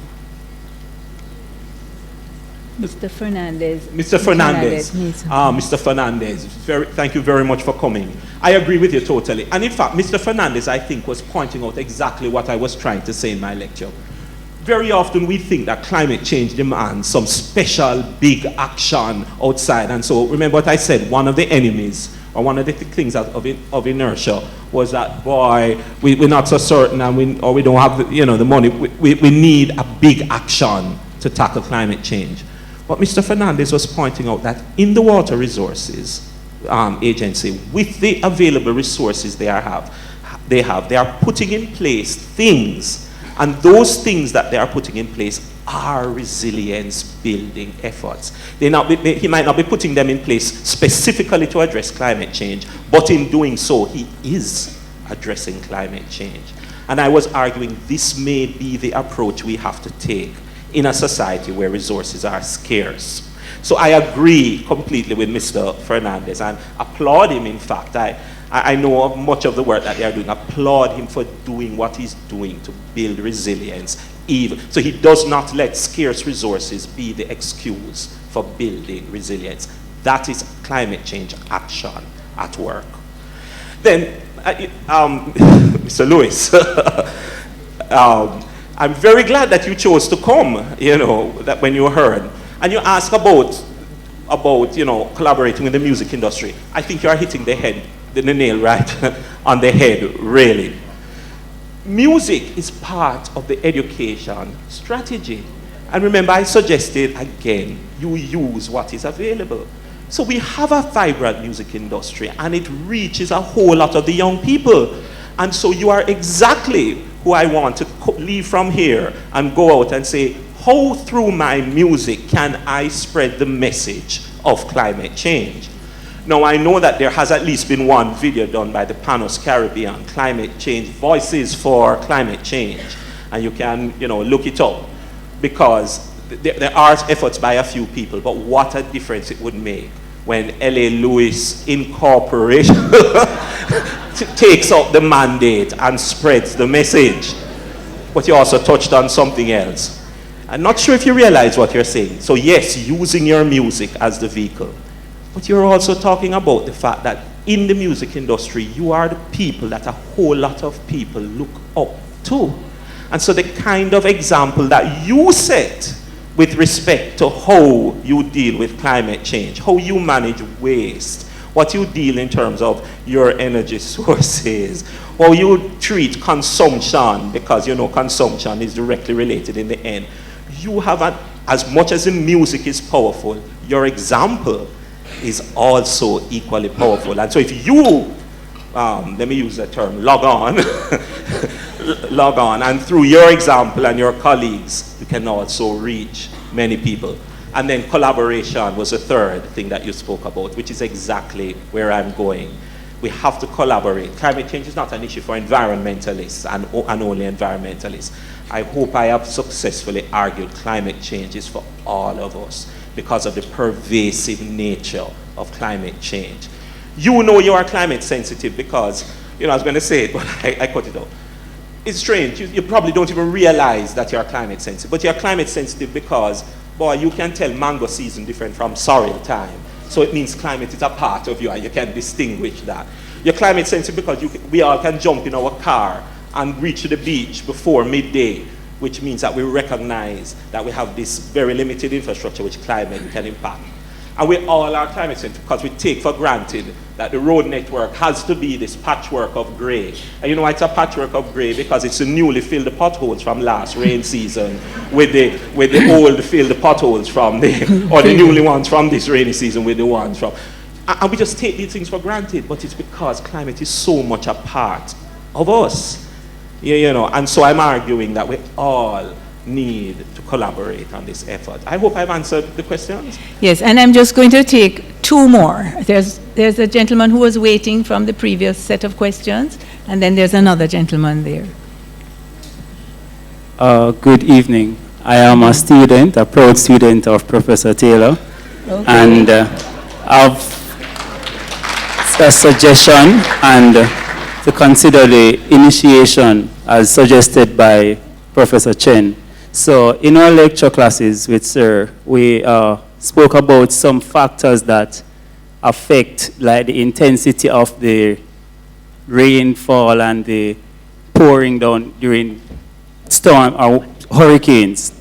Fernandez. Mr. Fernandez. Mr. Fernandez, thank you very much for coming. I agree with you totally. And in fact, Mr. Fernandez, I think, was pointing out exactly what I was trying to say in my lecture. Very often we think that climate change demands some special big action outside. And so remember what I said, one of the enemies or one of the things of inertia was that, boy, we're not so certain and we don't have the money. We need a big action to tackle climate change. But Mr. Fernandez was pointing out that in the Water Resources Agency, with the available resources they are putting in place things, and those things that they are putting in place are resilience building efforts. He might not be putting them in place specifically to address climate change, but in doing so, he is addressing climate change. And I was arguing this may be the approach we have to take in a society where resources are scarce. So I agree completely with Mr. Fernandez and applaud him, in fact. I know of much of the work that they are doing. Applaud him for doing what he's doing to build resilience. So he does not let scarce resources be the excuse for building resilience. That is climate change action at work. Then, Mr. Lewis, I'm very glad that you chose to come, that when you heard. And you asked about collaborating with the music industry. I think you are hitting the nail right on the head, really. Music is part of the education strategy. And remember, I suggested, again, you use what is available. So we have a vibrant music industry, and it reaches a whole lot of the young people. And so you are exactly who I want to leave from here and go out and say, how through my music can I spread the message of climate change? Now, I know that there has at least been one video done by the Panos Caribbean, Climate Change, Voices for Climate Change. And you can, look it up because there are efforts by a few people, but what a difference it would make when L.A. Lewis Incorporation takes up the mandate and spreads the message. But you also touched on something else. I'm not sure if you realize what you're saying. So yes, using your music as the vehicle. But you're also talking about the fact that in the music industry, you are the people that a whole lot of people look up to. And so the kind of example that you set with respect to how you deal with climate change, how you manage waste, what you deal in terms of your energy sources, how you treat consumption, because you know consumption is directly related in the end. You have, as much as the music is powerful, your example is also equally powerful. And so if you, let me use the term, log on, log on, and through your example and your colleagues, you can also reach many people. And then collaboration was the third thing that you spoke about, which is exactly where I'm going. We have to collaborate. Climate change is not an issue for environmentalists and only environmentalists. I hope I have successfully argued climate change is for all of us because of the pervasive nature of climate change. You know you are climate sensitive because, you know, I was going to say it, but I cut it out. It's strange. You probably don't even realize that you're climate sensitive, but you're climate sensitive because, boy, you can tell mango season different from sorrel time. So it means climate is a part of you and you can distinguish that. You're climate sensitive because we all can jump in our car and reach the beach before midday, which means that we recognize that we have this very limited infrastructure which climate can impact. And we all are climate sensitive because we take for granted that the road network has to be this patchwork of gray. And you know why it's a patchwork of gray? Because it's the newly filled potholes from last rain season with the old filled potholes from or the newly ones from this rainy season with the ones from. And we just take these things for granted, but it's because climate is so much a part of us. You know, and so I'm arguing that we all need to collaborate on this effort. I hope I've answered the questions. Yes, and I'm just going to take two more. There's a gentleman who was waiting from the previous set of questions, and then there's another gentleman there. Good evening. I am a student, a proud student of Professor Taylor, and I've a suggestion and to consider the initiation as suggested by Professor Chen. So in our lecture classes with Sir, we spoke about some factors that affect like the intensity of the rainfall and the pouring down during storm or hurricanes.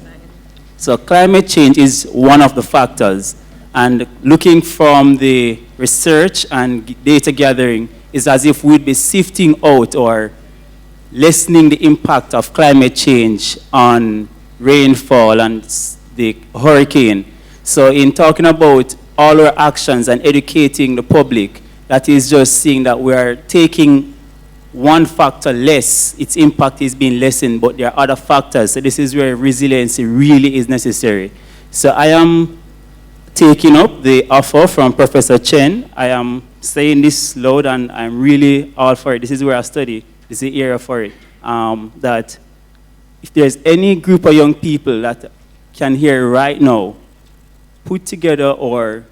So climate change is one of the factors, and looking from the research and data gathering is as if we'd be sifting out or lessening the impact of climate change on rainfall and the hurricane. So in talking about all our actions and educating the public, that is just seeing that we are taking one factor less, its impact is being lessened, but there are other factors. So this is where resiliency really is necessary. So I am taking up the offer from Professor Chen. I am saying this loud and I'm really all for it. This is where I study. This is the area for it. That if there's any group of young people that can hear right now, put together or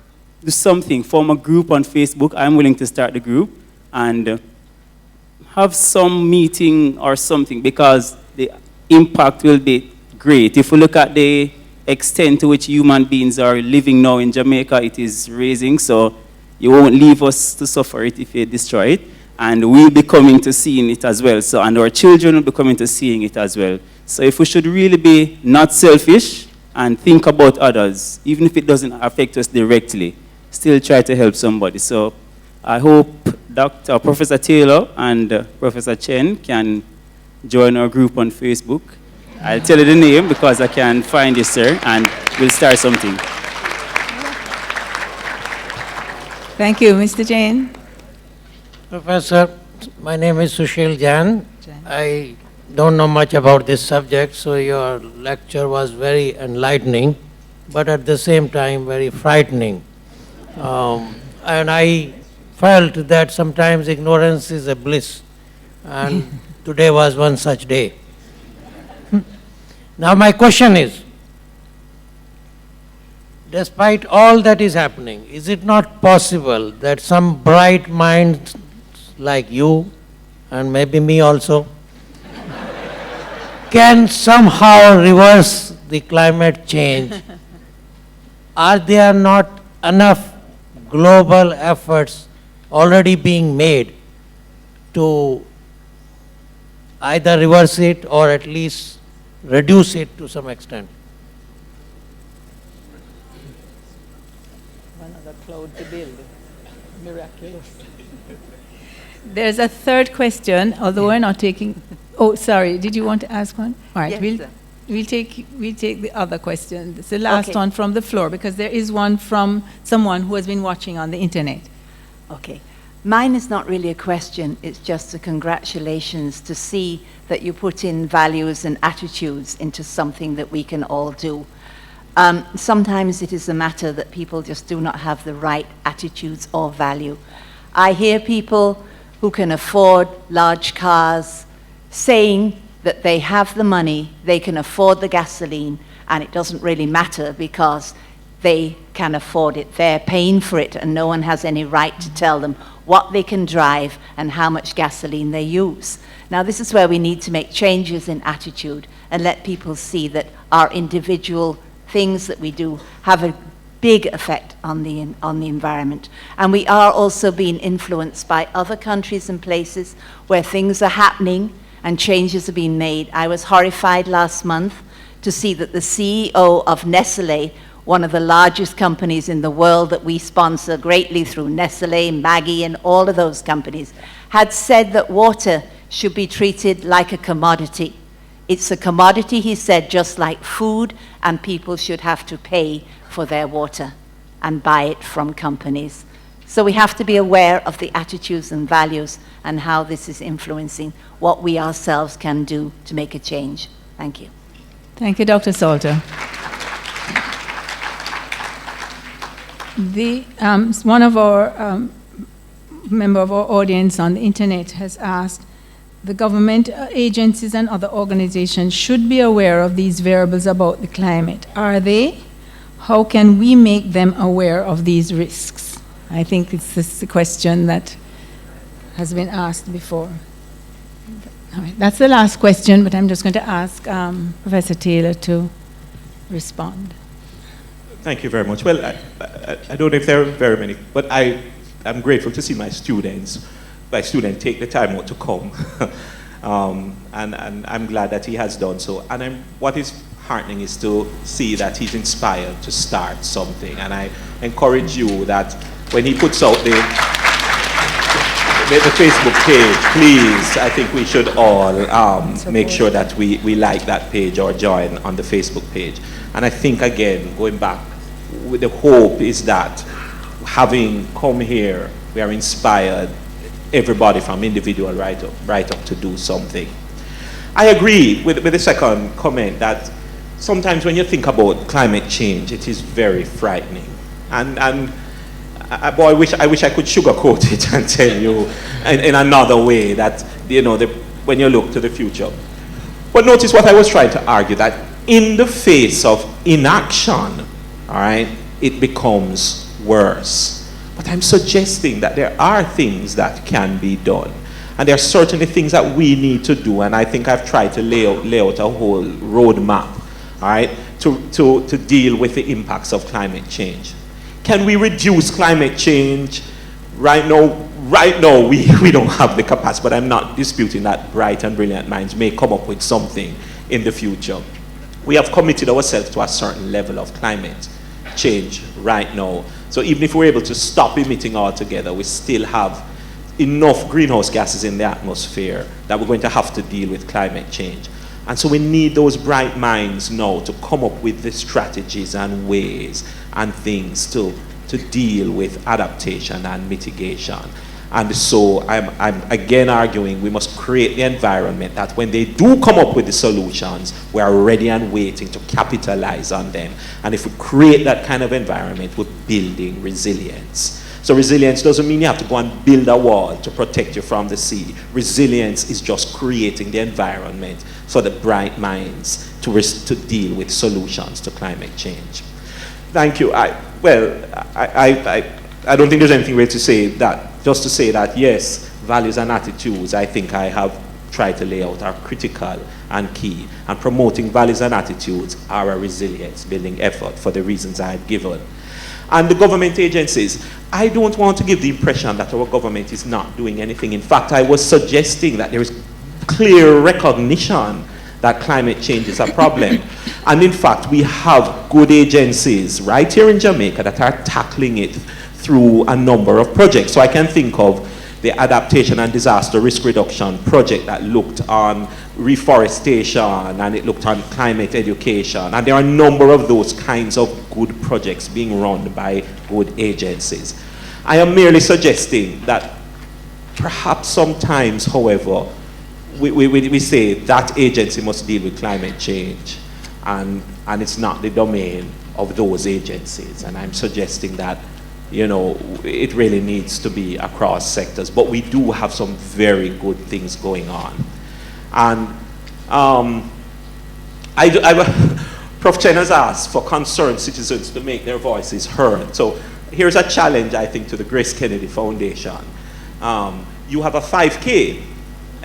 do something, form a group on Facebook. I'm willing to start the group and have some meeting or something, because the impact will be great. If we look at the extent to which human beings are living now in Jamaica, it is raising, so you won't leave us to suffer it if you destroy it. And we'll be coming to seeing it as well. So, and our children will be coming to seeing it as well. So if we should really be not selfish and think about others, even if it doesn't affect us directly, still try to help somebody. So I hope Professor Taylor and Professor Chen can join our group on Facebook. I'll tell you the name because I can find you, sir, and we'll start something. Thank you, Mr. Jain. Professor, my name is Sushil Jain. I don't know much about this subject, so your lecture was very enlightening, but at the same time very frightening. And I felt that sometimes ignorance is a bliss, and today was one such day. Now my question is, despite all that is happening, is it not possible that some bright minds like you, and maybe me also, can somehow reverse the climate change? Are there not enough global efforts already being made to either reverse it or at least reduce it to some extent? Another cloud to build. Miraculous. There's a third question, although we're not taking. Oh, sorry. Did you want to ask one? All right. Yes, we'll take the other question. It's the last Okay. one from the floor, because there is one from someone who has been watching on the internet. Okay. Mine is not really a question, it's just a congratulations to see that you put in values and attitudes into something that we can all do. Sometimes it is a matter that people just do not have the right attitudes or value. I hear people who can afford large cars saying that they have the money, they can afford the gasoline, and it doesn't really matter because they can afford it. They're paying for it, and no one has any right to tell them what they can drive and how much gasoline they use. Now, this is where we need to make changes in attitude and let people see that our individual things that we do have a big effect on the environment. And we are also being influenced by other countries and places where things are happening and changes are being made. I was horrified last month to see that the CEO of Nestle, one of the largest companies in the world that we sponsor greatly through Nestle, Maggi, and all of those companies, had said that water should be treated like a commodity. It's a commodity, he said, just like food, and people should have to pay for their water and buy it from companies. So we have to be aware of the attitudes and values and how this is influencing what we ourselves can do to make a change. Thank you. Thank you, Dr. Salter. One of our member of our audience on the internet has asked, the government agencies and other organizations should be aware of these variables about the climate. Are they? How can we make them aware of these risks? I think it's the question that has been asked before. All right, that's the last question, but I'm just going to ask Professor Taylor to respond. Thank you very much. Well, I don't know if there are very many, but I'm grateful to see my students take the time out to come. And I'm glad that he has done so. And what is heartening is to see that he's inspired to start something. And I encourage you that when he puts out the Facebook page, please, I think we should all make sure that we like that page or join on the Facebook page. And I think, again, going back, with the hope is that having come here, we are inspired, everybody from individual right up to do something. I agree with the second comment that sometimes when you think about climate change, it is very frightening. And boy, I wish I could sugarcoat it and tell you in another way that, when you look to the future. But notice what I was trying to argue, that in the face of inaction, all right, it becomes worse. But I'm suggesting that there are things that can be done. And there are certainly things that we need to do, and I think I've tried to lay out a whole roadmap, all right, to deal with the impacts of climate change. Can we reduce climate change? Right now we don't have the capacity, but I'm not disputing that bright and brilliant minds may come up with something in the future. We have committed ourselves to a certain level of climate change right now. So even if we're able to stop emitting altogether, we still have enough greenhouse gases in the atmosphere that we're going to have to deal with climate change. And so we need those bright minds now to come up with the strategies and ways and things to deal with adaptation and mitigation. And so I'm again arguing we must create the environment that when they do come up with the solutions, we are ready and waiting to capitalize on them. And if we create that kind of environment, we're building resilience. So resilience doesn't mean you have to go and build a wall to protect you from the sea. Resilience is just creating the environment for the bright minds to deal with solutions to climate change. Thank you. I don't think there's anything really to say that. Just to say that, yes, values and attitudes, I think I have tried to lay out, are critical and key. And promoting values and attitudes are a resilience-building effort for the reasons I had given. And the government agencies, I don't want to give the impression that our government is not doing anything. In fact, I was suggesting that there is clear recognition that climate change is a problem. And in fact, we have good agencies right here in Jamaica that are tackling it through a number of projects. So I can think of the Adaptation and Disaster Risk Reduction project that looked on reforestation and it looked on climate education. And there are a number of those kinds of good projects being run by good agencies. I am merely suggesting that perhaps sometimes, however, we say that agency must deal with climate change and it's not the domain of those agencies. And I'm suggesting that, you know, it really needs to be across sectors. But we do have some very good things going on. And Prof. Chen has asked for concerned citizens to make their voices heard. So here's a challenge, I think, to the GraceKennedy Foundation. You have a 5K,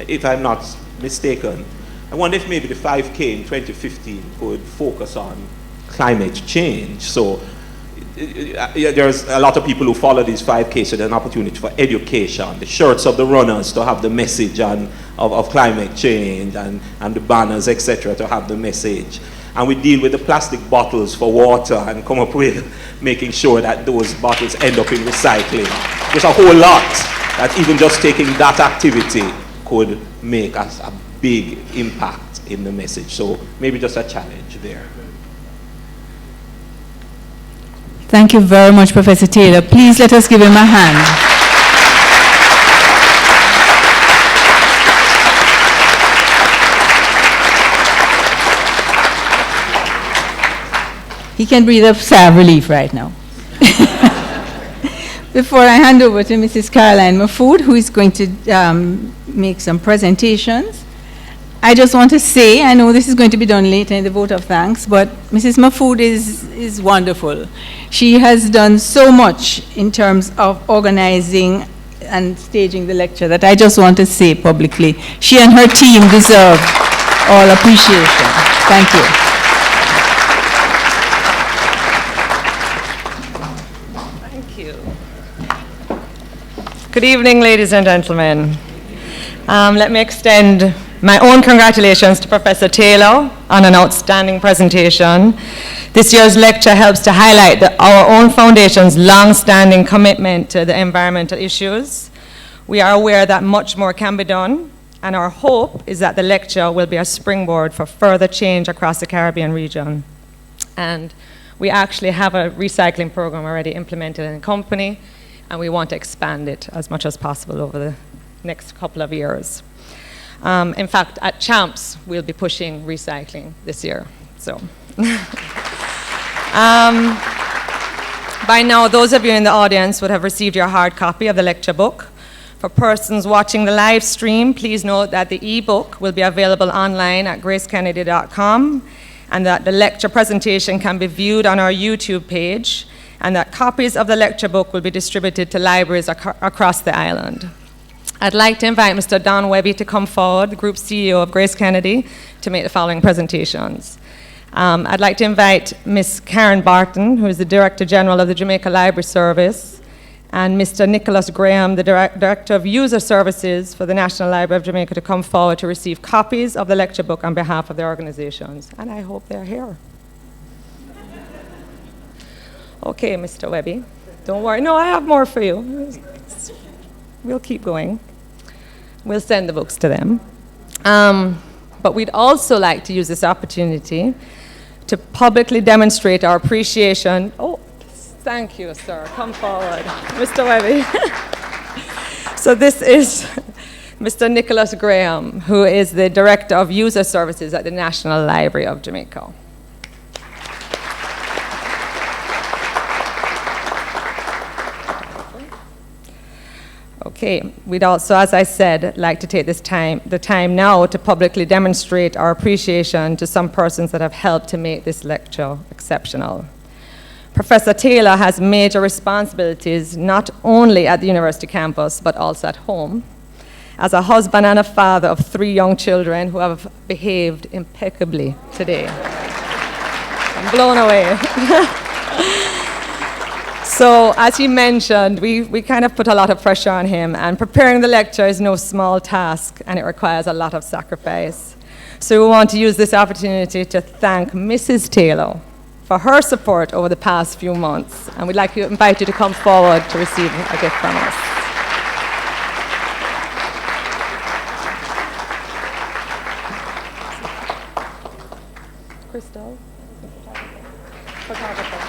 if I'm not mistaken. I wonder if maybe the 5K in 2015 could focus on climate change. So there's a lot of people who follow these 5K, so there's an opportunity for education. The shirts of the runners to have the message of climate change, and the banners, etc., to have the message. And we deal with the plastic bottles for water and come up with making sure that those bottles end up in recycling. There's a whole lot that even just taking that activity could make a big impact in the message. So maybe just a challenge there. Thank you very much, Professor Taylor. Please let us give him a hand. He can breathe a sigh of relief right now. Before I hand over to Mrs. Caroline Mahfood, who is going to make some presentations, I just want to say, I know this is going to be done later in the vote of thanks, but Mrs. Mahfood is wonderful. She has done so much in terms of organizing and staging the lecture that I just want to say publicly. She and her team deserve all appreciation. Thank you. Good evening, ladies and gentlemen. Let me extend my own congratulations to Professor Taylor on an outstanding presentation. This year's lecture helps to highlight our own foundation's long-standing commitment to the environmental issues. We are aware that much more can be done, and our hope is that the lecture will be a springboard for further change across the Caribbean region. And we actually have a recycling program already implemented in the company, and we want to expand it as much as possible over the next couple of years. In fact, at Champs, we'll be pushing recycling this year. So, by now, those of you in the audience would have received your hard copy of the lecture book. For persons watching the live stream, please note that the e-book will be available online at GraceKennedy.com, and that the lecture presentation can be viewed on our YouTube page, and that copies of the lecture book will be distributed to libraries across the island. I'd like to invite Mr. Don Webby to come forward, the Group CEO of GraceKennedy, to make the following presentations. I'd like to invite Ms. Karen Barton, who is the Director General of the Jamaica Library Service, and Mr. Nicholas Graham, the Director of User Services for the National Library of Jamaica, to come forward to receive copies of the lecture book on behalf of their organizations. And I hope they're here. Okay, Mr. Webby, don't worry. No, I have more for you. We'll keep going. We'll send the books to them. But we'd also like to use this opportunity to publicly demonstrate our appreciation. Oh, thank you, sir. Come forward. Mr. Webby. So this is Mr. Nicholas Graham, who is the Director of User Services at the National Library of Jamaica. Okay, we'd also, as I said, like to take the time now to publicly demonstrate our appreciation to some persons that have helped to make this lecture exceptional. Professor Taylor has major responsibilities not only at the university campus, but also at home. As a husband and a father of 3 young children who have behaved impeccably today. I'm blown away. So, as he mentioned, we kind of put a lot of pressure on him, and preparing the lecture is no small task, and it requires a lot of sacrifice. So we want to use this opportunity to thank Mrs. Taylor for her support over the past few months. And we'd like to invite you to come forward to receive a gift from us. Crystal? Photographer.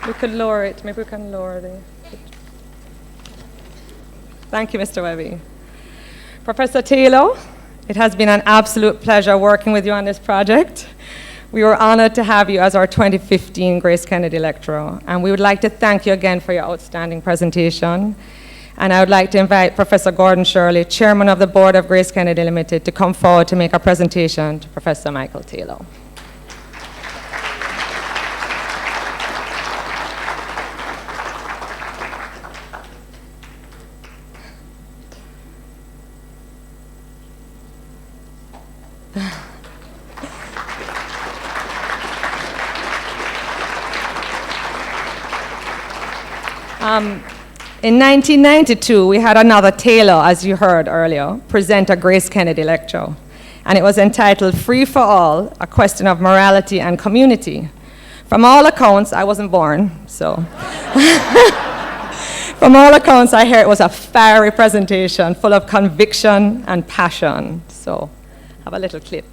We could lower it. Maybe we can lower the... Thank you, Mr. Webby. Professor Taylor, it has been an absolute pleasure working with you on this project. We were honored to have you as our 2015 Grace Kennedy Lecturer, and we would like to thank you again for your outstanding presentation. And I would like to invite Professor Gordon Shirley, Chairman of the Board of Grace Kennedy Limited, to come forward to make a presentation to Professor Micheal Taylor. In 1992, we had another Taylor, as you heard earlier, present a Grace Kennedy lecture. And it was entitled Free for All, A Question of Morality and Community. From all accounts, I wasn't born, so. From all accounts, I hear it was a fiery presentation full of conviction and passion. So, have a little clip.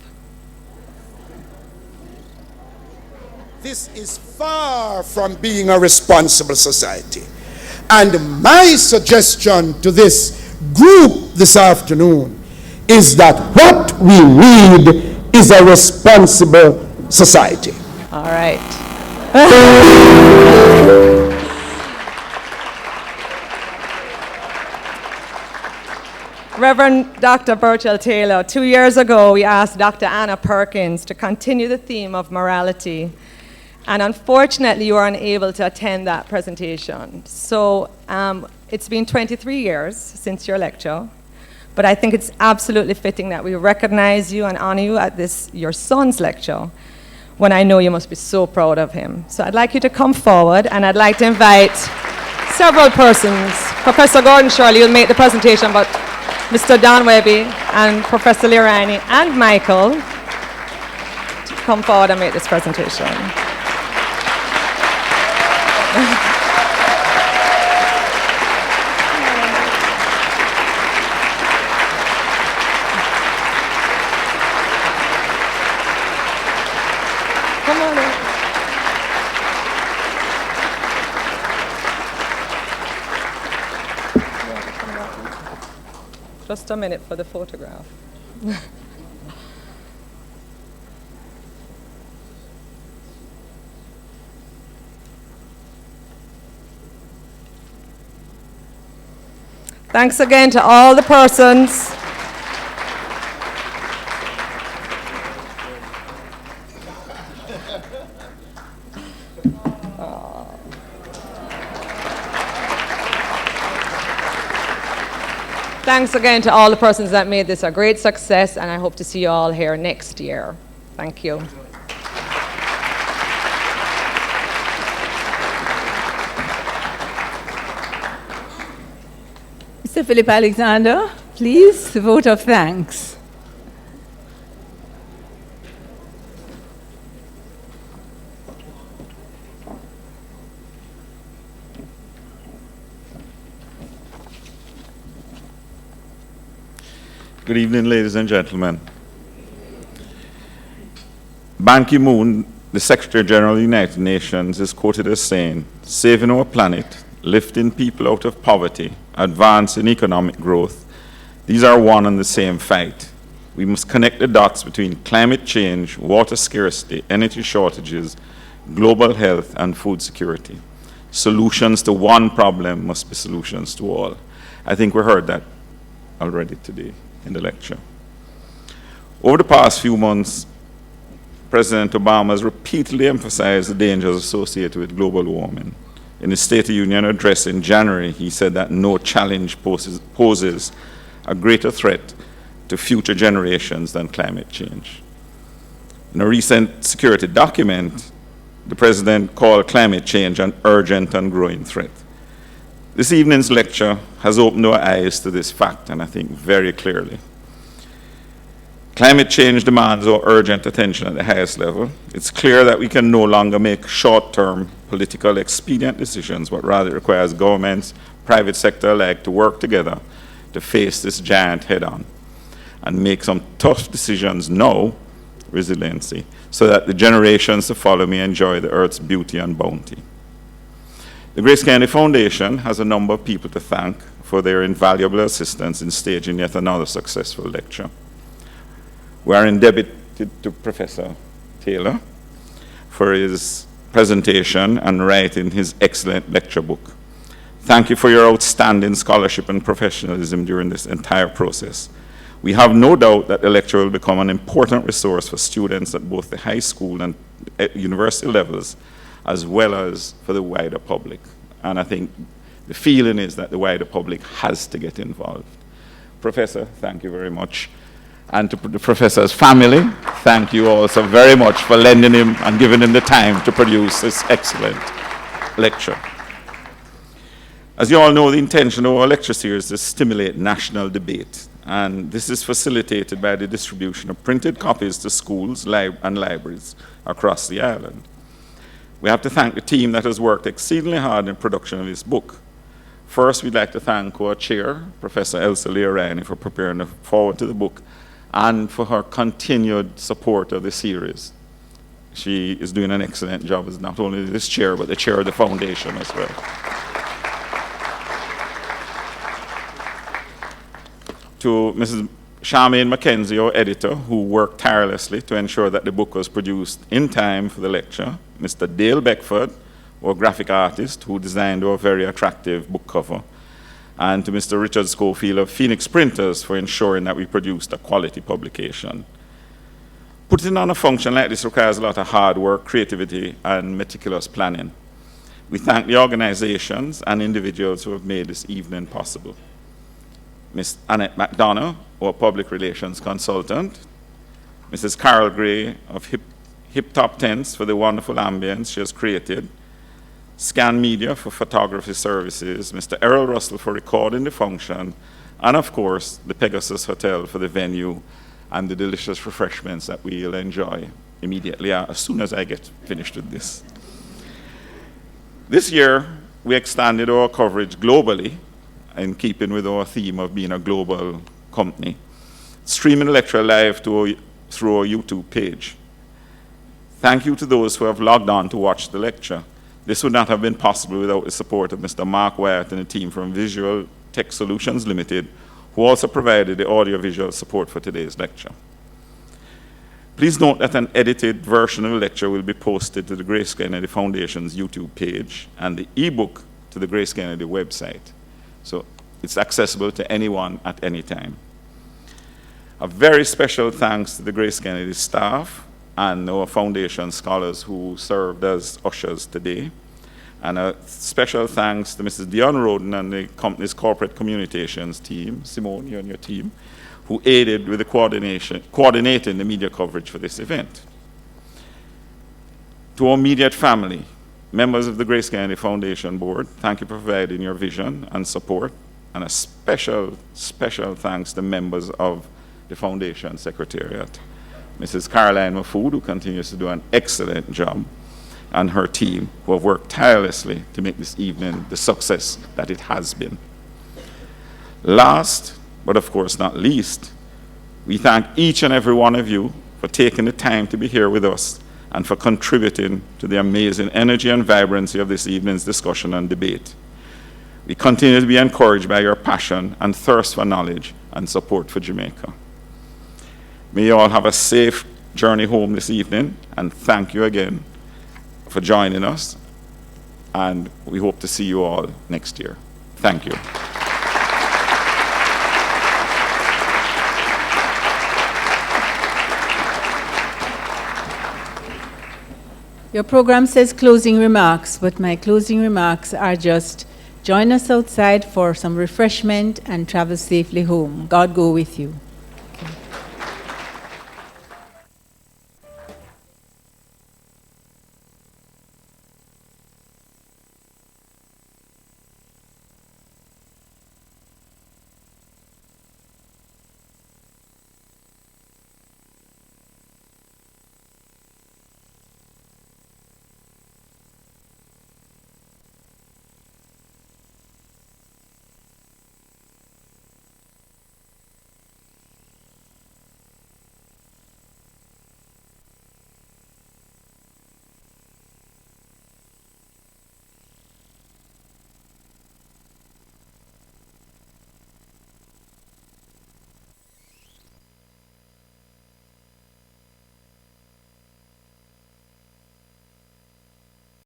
This is far from being a responsible society. And my suggestion to this group this afternoon is that what we need is a responsible society. All right. Reverend Dr. Burchell Taylor, 2 years ago, we asked Dr. Anna Perkins to continue the theme of morality. And unfortunately, you were unable to attend that presentation. So it's been 23 years since your lecture, but I think it's absolutely fitting that we recognize you and honor you at this, your son's lecture, when I know you must be so proud of him. So I'd like you to come forward, and I'd like to invite several persons. Professor Gordon Shirley will make the presentation, but Mr. Don Webby and Professor Lirani and Michael to come forward and make this presentation. Come on in. Just a minute for the photograph. Thanks again to all the persons. Thanks again to all the persons that made this a great success, and I hope to see you all here next year. Thank you. Mr. Philip Alexander, please, the vote of thanks. Good evening, ladies and gentlemen. Ban Ki-moon, the Secretary General of the United Nations, is quoted as saying, "Saving our planet, lifting people out of poverty, advancing economic growth, these are one and the same fight. We must connect the dots between climate change, water scarcity, energy shortages, global health, and food security. Solutions to one problem must be solutions to all." I think we heard that already today in the lecture. Over the past few months, President Obama has repeatedly emphasized the dangers associated with global warming. In his State of the Union address in January, he said that no challenge poses a greater threat to future generations than climate change. In a recent security document, the President called climate change an urgent and growing threat. This evening's lecture has opened our eyes to this fact, and I think very clearly. Climate change demands our urgent attention at the highest level. It's clear that we can no longer make short-term political expedient decisions, but rather it requires governments, private sector alike to work together to face this giant head-on and make some tough decisions now, resiliency, so that the generations to follow may enjoy the earth's beauty and bounty. The GraceKennedy Foundation has a number of people to thank for their invaluable assistance in staging yet another successful lecture. We are indebted to Professor Taylor for his presentation and writing his excellent lecture book. Thank you for your outstanding scholarship and professionalism during this entire process. We have no doubt that the lecture will become an important resource for students at both the high school and university levels, as well as for the wider public. And I think the feeling is that the wider public has to get involved. Professor, thank you very much. And to the professor's family, thank you also very much for lending him and giving him the time to produce this excellent lecture. As you all know, the intention of our lecture series is to stimulate national debate, and this is facilitated by the distribution of printed copies to schools and libraries across the island. We have to thank the team that has worked exceedingly hard in production of this book. First, we'd like to thank our chair, Professor Elsa Leorani, for preparing the forward to the book and for her continued support of the series. She is doing an excellent job as not only this chair, but the chair of the foundation as well. To Mrs. Charmaine Mackenzie, our editor, who worked tirelessly to ensure that the book was produced in time for the lecture. Mr. Dale Beckford, our graphic artist, who designed our very attractive book cover. And to Mr. Richard Schofield of Phoenix Printers for ensuring that we produced a quality publication. Putting on a function like this requires a lot of hard work, creativity, and meticulous planning. We thank the organizations and individuals who have made this evening possible. Ms. Annette McDonough, our public relations consultant. Mrs. Carol Gray of Hip Top Tents for the wonderful ambience she has created. Scan Media for photography services, Mr. Errol Russell for recording the function, and of course, the Pegasus Hotel for the venue and the delicious refreshments that we'll enjoy immediately as soon as I get finished with this. This year, we expanded our coverage globally in keeping with our theme of being a global company, streaming the lecture live through our YouTube page. Thank you to those who have logged on to watch the lecture. This would not have been possible without the support of Mr. Mark Wyatt and the team from Visual Tech Solutions Limited, who also provided the audiovisual support for today's lecture. Please note that an edited version of the lecture will be posted to the GraceKennedy Foundation's YouTube page and the ebook to the GraceKennedy website. So it's accessible to anyone at any time. A very special thanks to the GraceKennedy staff and our foundation scholars who served as ushers today. And a special thanks to Mrs. Dion Roden and the company's corporate communications team, Simone, you and your team, who aided with the coordinating the media coverage for this event. To our immediate family, members of the GraceKennedy Foundation Board, thank you for providing your vision and support, and a special, special thanks to members of the Foundation Secretariat. Mrs. Caroline Mafood, who continues to do an excellent job, and her team, who have worked tirelessly to make this evening the success that it has been. Last, but of course not least, we thank each and every one of you for taking the time to be here with us and for contributing to the amazing energy and vibrancy of this evening's discussion and debate. We continue to be encouraged by your passion and thirst for knowledge and support for Jamaica. May you all have a safe journey home this evening, and thank you again for joining us, and we hope to see you all next year. Thank you. Your program says closing remarks, but my closing remarks are just join us outside for some refreshment and travel safely home. God go with you.